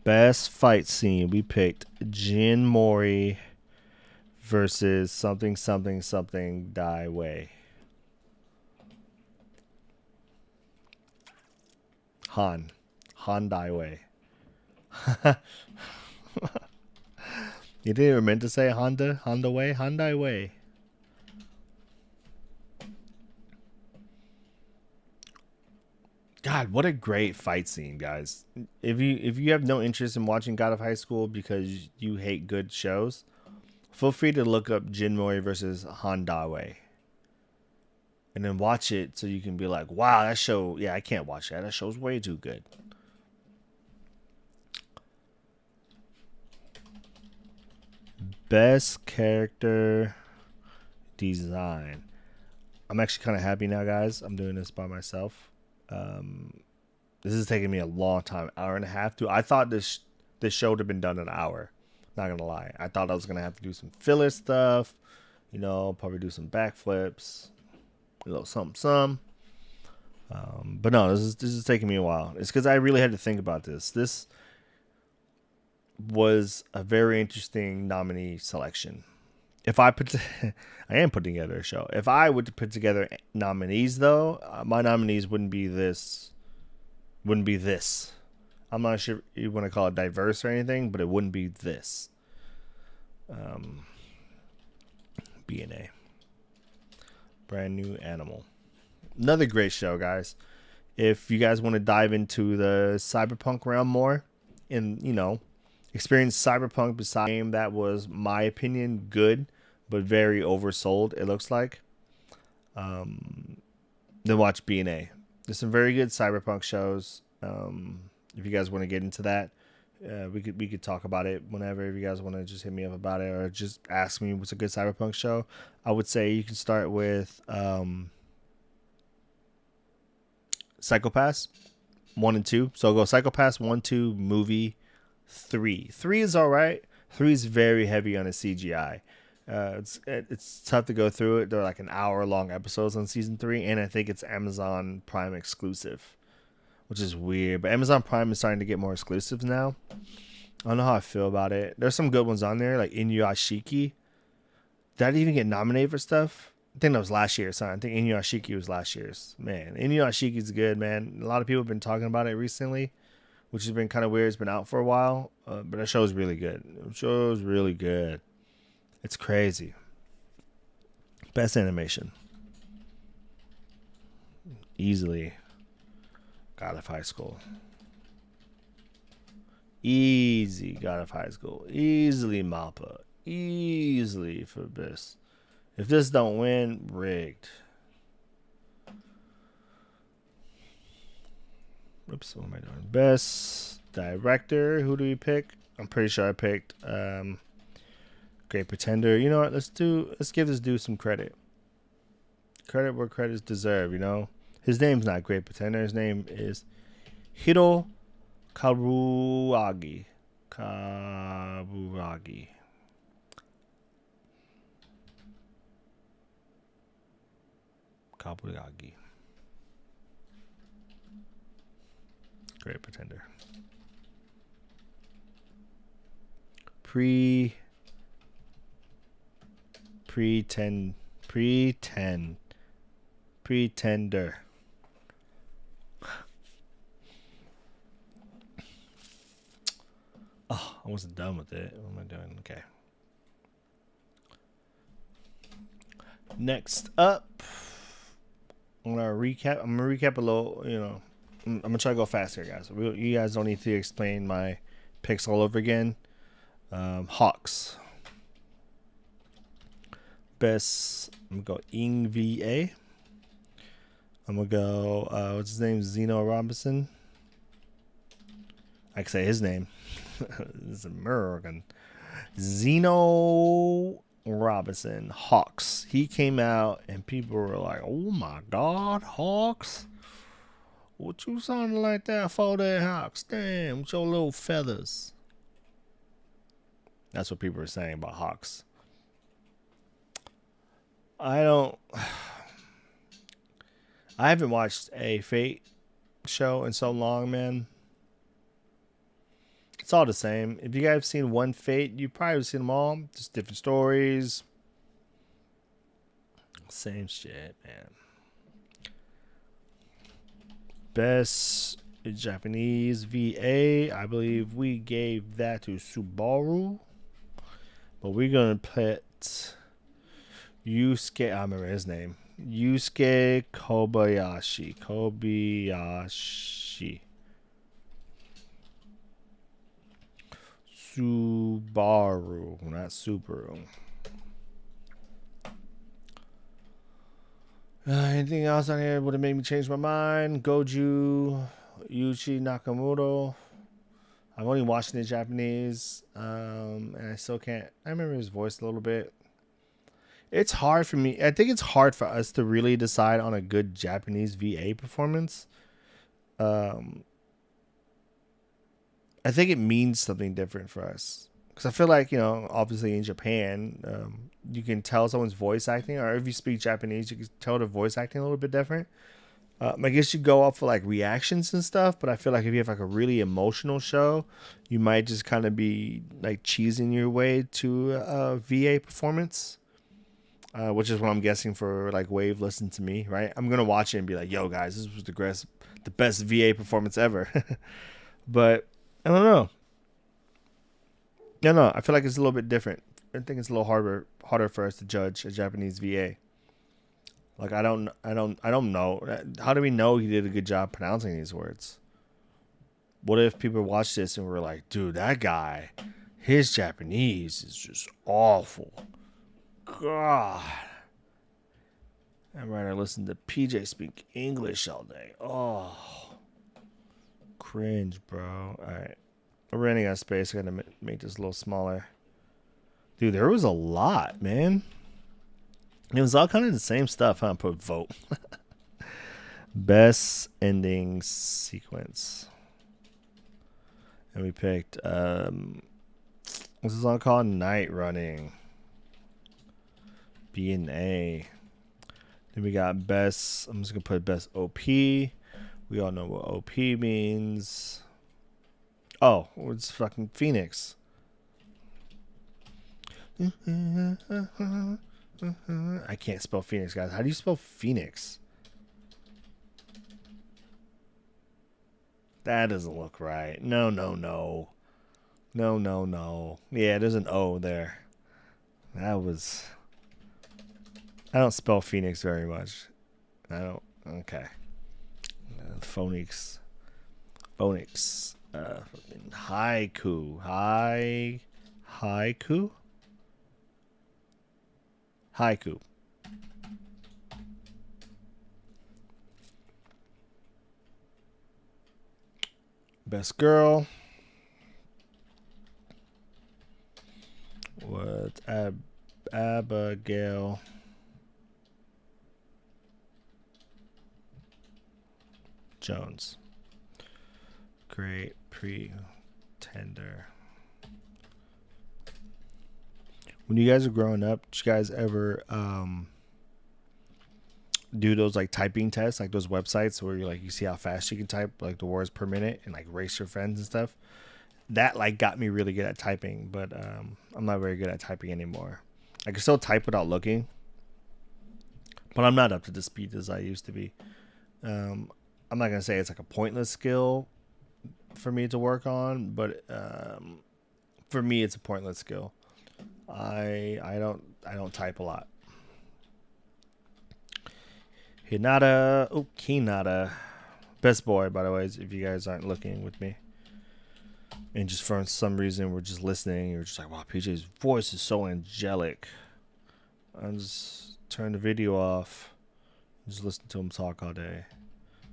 Best fight scene. We picked Jin Mori versus something Dai Wei. Han Dai Wei. You didn't even meant to say Honda Wei, Hyundai Wei. God, what a great fight scene, guys. If you have no interest in watching God of High School because you hate good shows, feel free to look up Jin Mori versus Han Dawei. And then watch it so you can be like, wow, that show, yeah, I can't watch that. That show's way too good. Best character design. I'm actually kind of happy now, guys. I'm doing this by myself. This is taking me a long time, hour and a half. I thought this show would have been done in an hour. Not gonna lie, I thought I was gonna have to do some filler stuff, you know, probably do some backflips, a little something. But no, this is taking me a while. It's because I really had to think about this. This was a very interesting nominee selection. If I I am putting together a show. If I would put together nominees, though, my nominees wouldn't be this. I'm not sure you want to call it diverse or anything, but it wouldn't be this. BNA. Brand New Animal. Another great show, guys. If you guys want to dive into the cyberpunk realm more, and experience cyberpunk beside a game that was, my opinion, good but very oversold, it looks like, then watch BNA. There's some very good cyberpunk shows. If you guys want to get into that, we could talk about it whenever. If you guys want to just hit me up about it or just ask me what's a good cyberpunk show, I would say you can start with Psycho-Pass 1 and 2. So go Psycho-Pass 1, 2, movie 3. 3 is all right. 3 is very heavy on the CGI. It's tough to go through it. They're like an hour-long episodes on season 3, and I think it's Amazon Prime exclusive, which is weird. But Amazon Prime is starting to get more exclusives now. I don't know how I feel about it. There's some good ones on there, like Inuyashiki. Did I even get nominated for stuff? I think that was last year. Sorry, I think Inuyashiki was last year's. Man, Inuyashiki is good, man. A lot of people have been talking about it recently, which has been kind of weird. It's been out for a while, but that show is really good. The show is really good. It's crazy. Best animation. Easily God of High School. Easy God of High School. Easily Mappa. Easily for this. If this don't win, rigged. Oops, what am I doing? Best director. Who do we pick? I'm pretty sure I picked Great Pretender. You know what? Let's give this dude some credit. Credit where credit's deserved, you know? His name's not Great Pretender. His name is Hiro Kaburagi. Kaburagi. Great Pretender. Pretender. Oh, I wasn't done with it. What am I doing? Okay. Next up, I'm gonna recap. I'm gonna recap a little. You know, I'm gonna try to go faster, guys. You guys don't need to explain my picks all over again. Hawks. Best. I'm gonna go Ing VA. I'm gonna go. What's his name? Zeno Robinson. I can say his name. It's American. Zeno Robinson, Hawks. He came out and people were like, "Oh my God, Hawks! What you sounding like that for there, Hawks? Damn, with your little feathers." That's what people were saying about Hawks. I haven't watched a Fate show in so long, man. It's all the same. If you guys have seen one Fate, you've probably seen them all. Just different stories. Same shit, man. Best Japanese VA. I believe we gave that to Subaru. But we're going to put Yusuke. I remember his name. Yusuke Kobayashi. Subaru, not Subaru. Anything else on here would have made me change my mind? Goju Yuchi Nakamoto. I've only watched it in Japanese, and I still can't. I remember his voice a little bit. It's hard for me. I think it's hard for us to really decide on a good Japanese VA performance. I think it means something different for us. Because I feel like, you know, obviously in Japan, you can tell someone's voice acting. Or if you speak Japanese, you can tell the voice acting a little bit different. I guess you go off for like reactions and stuff. But I feel like if you have like a really emotional show, you might just kind of be like cheesing your way to a VA performance. Which is what I'm guessing for like Wave Listen to Me, right? I'm going to watch it and be like, yo, guys, this was the best VA performance ever. But I don't know. No, I feel like it's a little bit different. I think it's a little harder for us to judge a Japanese VA. Like I don't know. How do we know he did a good job pronouncing these words? What if people watch this and were like, dude, that guy, his Japanese is just awful. God. I'd rather listen to PJ speak English all day. Oh. Cringe, bro. Alright. We're running out of space. I gotta make this a little smaller. Dude, there was a lot, man. It was all kind of the same stuff, huh? Put vote. Best ending sequence. And we picked what's this song called? Night Running. B and A. Then we got best. I'm just gonna put best OP. We all know what OP means. Oh, it's fucking Phoenix. I can't spell Phoenix, guys. How do you spell Phoenix? That doesn't look right. No. Yeah, there's an O there. That was... I don't spell Phoenix very much. I don't... Okay. Phonics. Haiku. Haiku. Best girl. What? Abigail. Jones. Great Pretender. When you guys are growing up, did you guys ever do those like typing tests, like those websites where you like you see how fast you can type like the words per minute and like race your friends and stuff? That like got me really good at typing, but I'm not very good at typing anymore. I can still type without looking, but I'm not up to the speed as I used to be. I'm not gonna say it's like a pointless skill for me to work on, but for me, it's a pointless skill. I don't type a lot. Hinata. Best boy, by the way, if you guys aren't looking with me. And just for some reason, we're just listening. You're just like, wow, PJ's voice is so angelic. I just turn the video off. Just listen to him talk all day.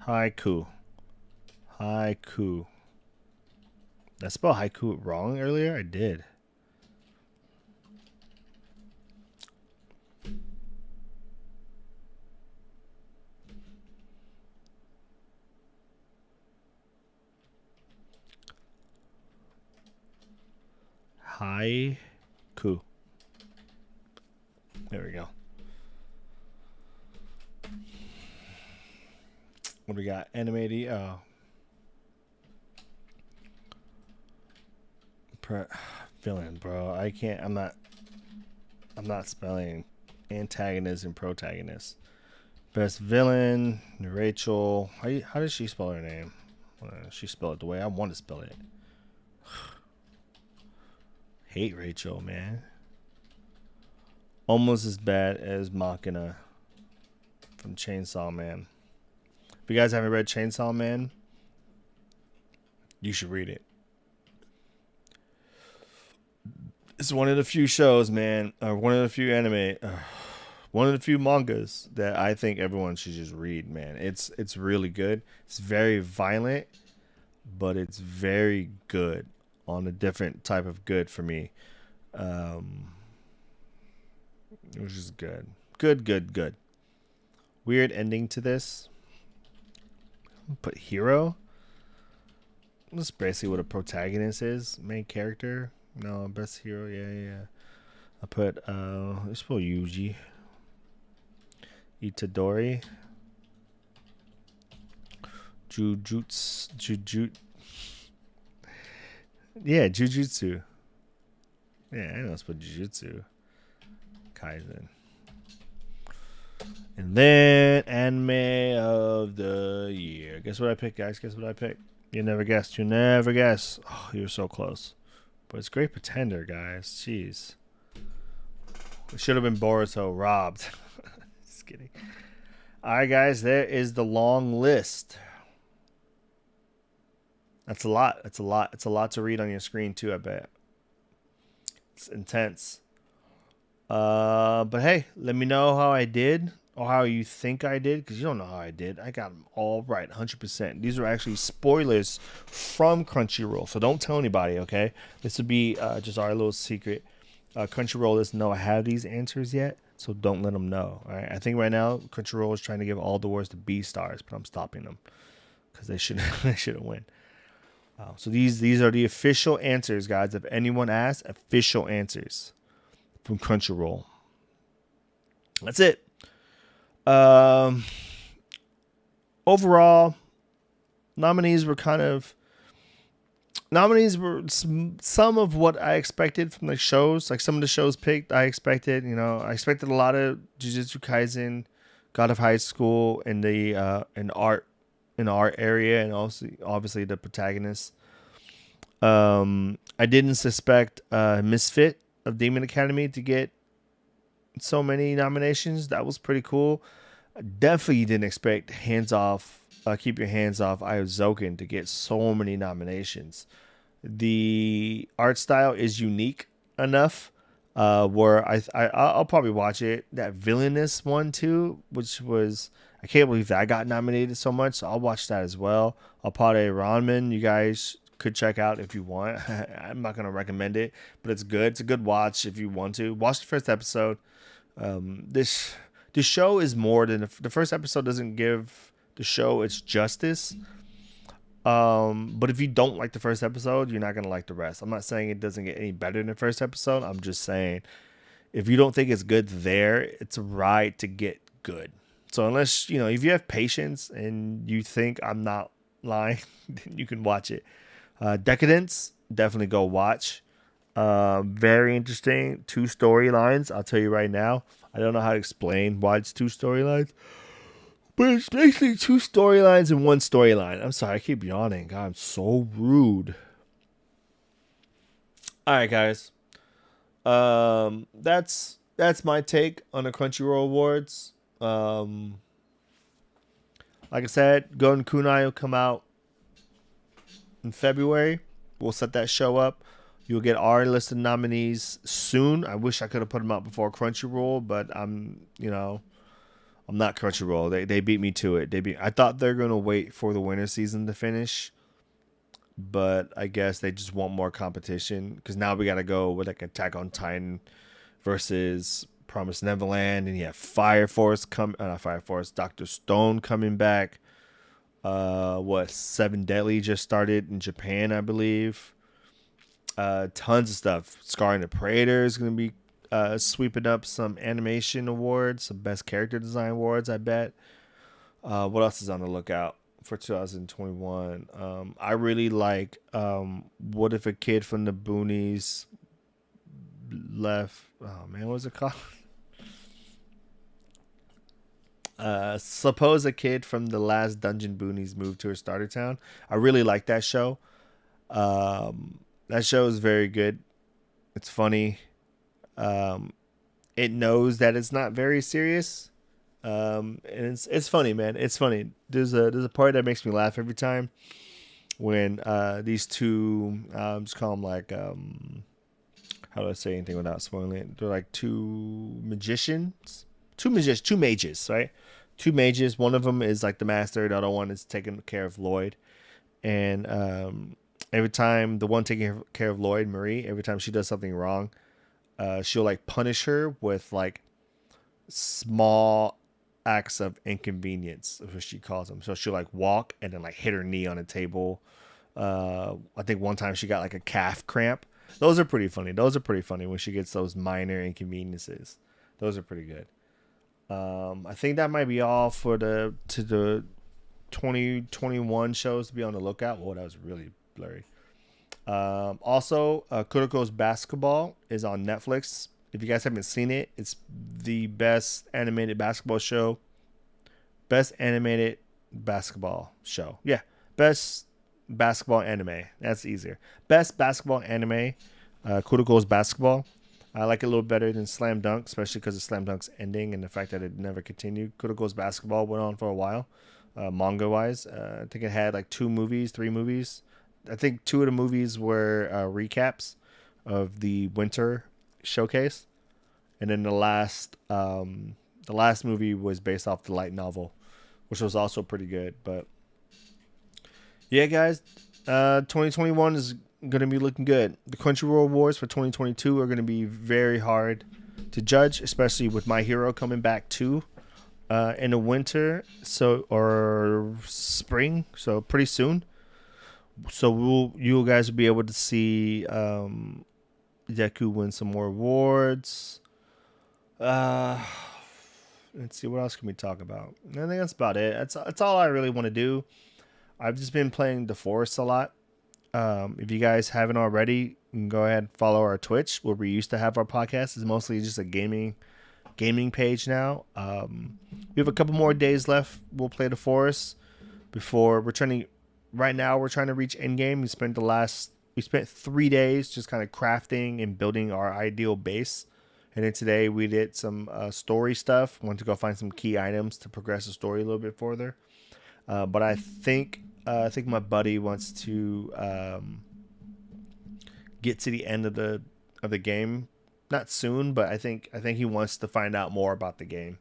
Haiku. Did I spell haiku wrong earlier? I did. Haiku. There we go. What do we got? Animated. Oh. Villain, bro. I can't. I'm not spelling antagonist and protagonist. Best villain, Rachel. How does she spell her name? She spell it the way I want to spell it. Hate Rachel, man. Almost as bad as Machina from Chainsaw Man. If you guys haven't read Chainsaw Man, you should read it. It's one of the few shows, man, or one of the few anime, one of the few mangas that I think everyone should just read, man. It's really good. It's very violent, but it's very good on a different type of good for me. It was just good. Good. Weird ending to this. Put hero. That's basically what a protagonist is. Main character. No, best hero. Yeah. I put let's put Yuji. Itadori. Jujutsu. Yeah, Jujutsu. Yeah, I know it's put Jujutsu. Kaisen. And then anime of the year. Guess what I picked, guys? Guess what I picked? You never guessed. You never guess. Oh, you were so close. But it's Great Pretender, guys. Jeez. It should have been Boruto. Robbed. Just kidding. All right, guys. There is the long list. That's a lot. It's a lot to read on your screen, too, I bet. It's intense. But hey, let me know how I did or how you think I did, because you don't know how I did. I got them all right, 100%. These are actually spoilers from Crunchyroll, so don't tell anybody, okay? This would be just our little secret. Crunchyroll doesn't know I have these answers yet, so don't let them know. All right? I think right now Crunchyroll is trying to give all the awards to B stars, but I'm stopping them because they shouldn't win. So these are the official answers, guys. If anyone asks, official answers from Crunchyroll. That's it. Overall, nominees were some of what I expected from the shows. Like some of the shows picked, I expected a lot of Jujutsu Kaisen, God of High School, and the in art area, and also obviously the protagonist. I didn't suspect Misfit of Demon Academy to get so many nominations. That was pretty cool. I definitely didn't expect Keep Your Hands Off Aizoken to get so many nominations. The art style is unique enough where I'll probably watch it. That villainous one too, which was, I can't believe that I got nominated so much, so I'll watch that as well. Apare Ranman, you guys could check out if you want. I'm not gonna recommend it, but it's good. It's a good watch if you want to. Watch the first episode. This show is more than the first episode doesn't give the show its justice. But if you don't like the first episode, you're not gonna like the rest. I'm not saying it doesn't get any better than the first episode. I'm just saying if you don't think it's good there, it's a ride to get good. So unless if you have patience and you think I'm not lying, then you can watch it. Decadence, definitely go watch. Very interesting. 2 storylines. I'll tell you right now. I don't know how to explain why it's 2 storylines, but it's basically 2 storylines in 1 storyline. I'm sorry, I keep yawning. God, I'm so rude. All right, guys. That's my take on the Crunchyroll Awards. Like I said, Golden Kunai will come out in February. We'll set that show up. You'll get our list of nominees soon. I wish I could have put them out before Crunchyroll, but I'm not Crunchyroll. They beat me to it. I thought they're gonna wait for the winter season to finish, but I guess they just want more competition because now we gotta go with like Attack on Titan versus Promised Neverland, and you have Fire Force not Fire Force, Doctor Stone coming back. Seven Deadly just started in Japan, I believe. Tons of stuff. Scar and the Praetor is gonna be sweeping up some animation awards, some best character design awards, I bet. What else is on the lookout for 2021? I really like What If a Kid from the Boonies Left. Oh man, what was it called? Suppose a kid from the last Dungeon Boonies moved to her starter town. I really like that show. That show is very good. It's funny. It knows that it's not very serious. And it's funny, man. It's funny. There's a part that makes me laugh every time when these two just call them like how do I say anything without spoiling it? They're like two mages, right? Two mages. One of them is like the master. The other one is taking care of Lloyd. And every time the one taking care of Lloyd, Marie, every time she does something wrong, she'll like punish her with like small acts of inconvenience, is what she calls them. So she'll like walk and then like hit her knee on a table. I think one time she got like a calf cramp. Those are pretty funny. When she gets those minor inconveniences. Those are pretty good. I think that might be all for the 2021 shows to be on the lookout. Oh, that was really blurry. Also, Kuruko's Basketball is on Netflix. If you guys haven't seen it, it's the best animated basketball show. Best animated basketball show. Yeah, best basketball anime. That's easier. Best basketball anime. Kuruko's Basketball. I like it a little better than Slam Dunk, especially because of Slam Dunk's ending and the fact that it never continued. Kuroko's Basketball went on for a while, manga-wise. I think it had like 3 movies. I think 2 of the movies were recaps of the winter showcase, and then the last movie was based off the light novel, which was also pretty good. But yeah, guys, 2021 is going to be looking good. The Crunchyroll Awards for 2022 are going to be very hard to judge, especially with My Hero coming back too in the winter, or spring, so pretty soon. So you guys will be able to see Deku win some more awards. Let's see, what else can we talk about? I think that's about it. That's all I really want to do. I've just been playing The Forest a lot. If you guys haven't already, you can go ahead and follow our Twitch, where we used to have our podcast. It's mostly just a gaming page now. We have a couple more days left. We'll play The Forest before we're trying to. Right now, we're trying to reach endgame. We spent 3 days just kind of crafting and building our ideal base. And then today we did some story stuff. Wanted to go find some key items to progress the story a little bit further. But I think my buddy wants to get to the end of the game. Not soon, but I think he wants to find out more about the game,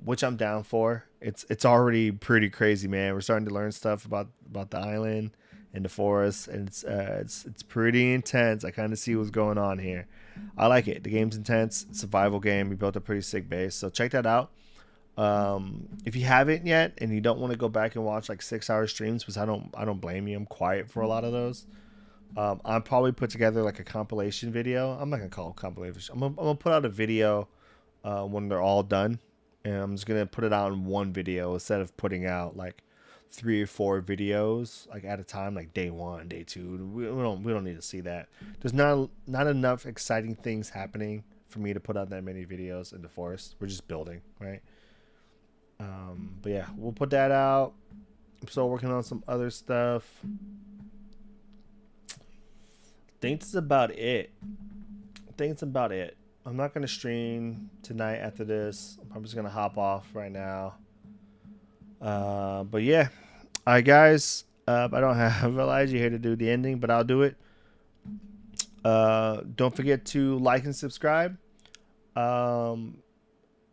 which I'm down for. It's already pretty crazy, man. We're starting to learn stuff about the island and the forest, and it's pretty intense. I kind of see what's going on here. I like it. The game's intense. It's a survival game. We built a pretty sick base, so check that out. If you haven't yet and you don't want to go back and watch like 6-hour streams, because I don't blame you. I'm quiet for a lot of those. I'll probably put together like a compilation video. I'm not gonna call it compilation. I'm gonna put out a video when they're all done, and I'm just gonna put it out in one video instead of putting out like 3 or 4 videos like at a time, like day 1, day 2. We don't need to see that. There's not enough exciting things happening for me to put out that many videos in the forest. We're just building, right? But yeah, we'll put that out. I'm still working on some other stuff. think that's about it. I'm not gonna stream tonight after this. I'm just gonna hop off right now. But yeah, all right, guys. I don't have Elijah here to do the ending, but I'll do it. Don't forget to like and subscribe. So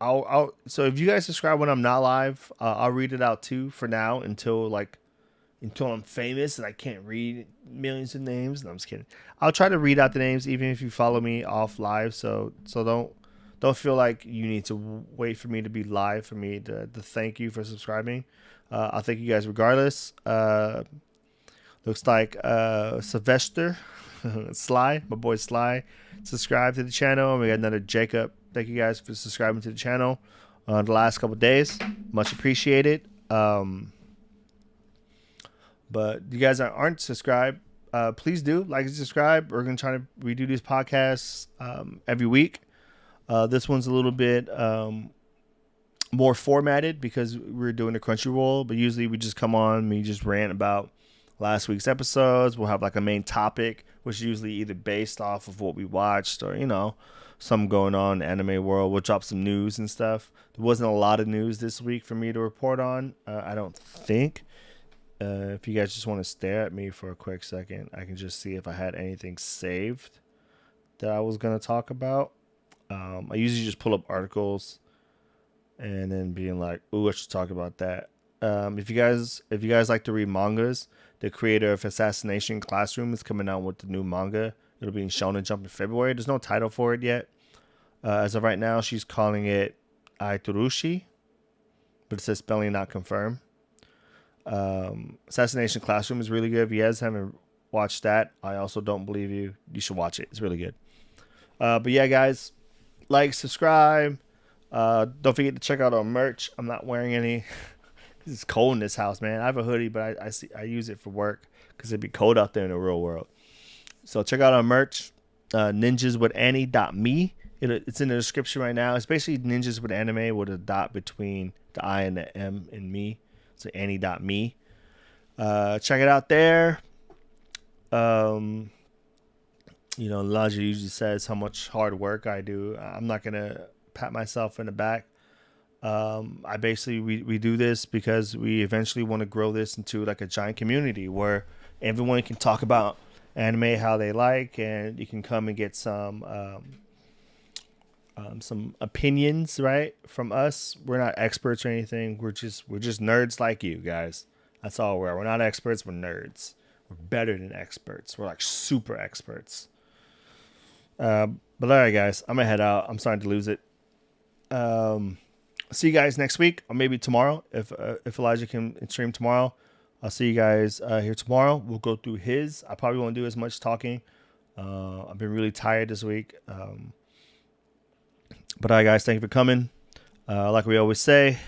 if you guys subscribe when I'm not live, I'll read it out too for now until I'm famous and I can't read millions of names. No, I'm just kidding. I'll try to read out the names even if you follow me off live. So don't feel like you need to wait for me to be live for me to thank you for subscribing. I'll thank you guys regardless. Looks like Sylvester Sly, my boy Sly, subscribed to the channel. And we got another Jacob. Thank you guys for subscribing to the channel the last couple days. Much appreciated. But you guys that aren't subscribed, please do like and subscribe. We're going to try to redo these podcasts every week. This one's a little bit more formatted because we're doing the Crunchyroll. But usually we just come on, we just rant about last week's episodes. We'll have like a main topic, which is usually either based off of what we watched or, something going on in the anime world. We'll drop some news and stuff. There wasn't a lot of news this week for me to report on, I don't think. If you guys just want to stare at me for a quick second, I can just see if I had anything saved that I was going to talk about. I usually just pull up articles and then being like, ooh, I should talk about that. If you guys like to read mangas, the creator of Assassination Classroom is coming out with the new manga. It'll be in Shonen Jump in February. There's no title for it yet. As of right now, she's calling it Aiturushi, but it says spelling not confirmed. Assassination Classroom is really good. If you guys haven't watched that, I also don't believe you. You should watch it. It's really good. But yeah, guys, like, subscribe. Don't forget to check out our merch. I'm not wearing any. It's cold in this house, man. I have a hoodie, but I use it for work because it'd be cold out there in the real world. So check out our merch, ninjaswithanime.me. It's in the description right now. It's basically Ninjas with Anime with a dot between the I and the M and me. So Annie.me. Check it out there. Elijah usually says how much hard work I do. I'm not gonna pat myself in the back. We do this because we eventually want to grow this into like a giant community where everyone can talk about anime how they like, and you can come and get some opinions, right, from us. We're not experts or anything. We're just nerds like you guys. That's all we are. We're not experts. We're nerds. We're better than experts. We're like super experts. But all right, guys, I'm gonna head out. I'm starting to lose it. See you guys next week or maybe tomorrow if Elijah can stream tomorrow. I'll see you guys here tomorrow. We'll go through his. I probably won't do as much talking. I've been really tired this week. But all right, guys, thank you for coming. Like we always say,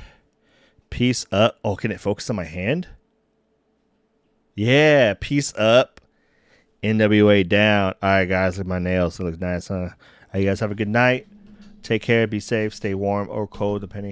peace up. Oh, can it focus on my hand? Yeah, peace up. NWA down. All right, guys, look at my nails. It looks nice, huh? All right, you guys have a good night. Take care. Be safe. Stay warm or cold, depending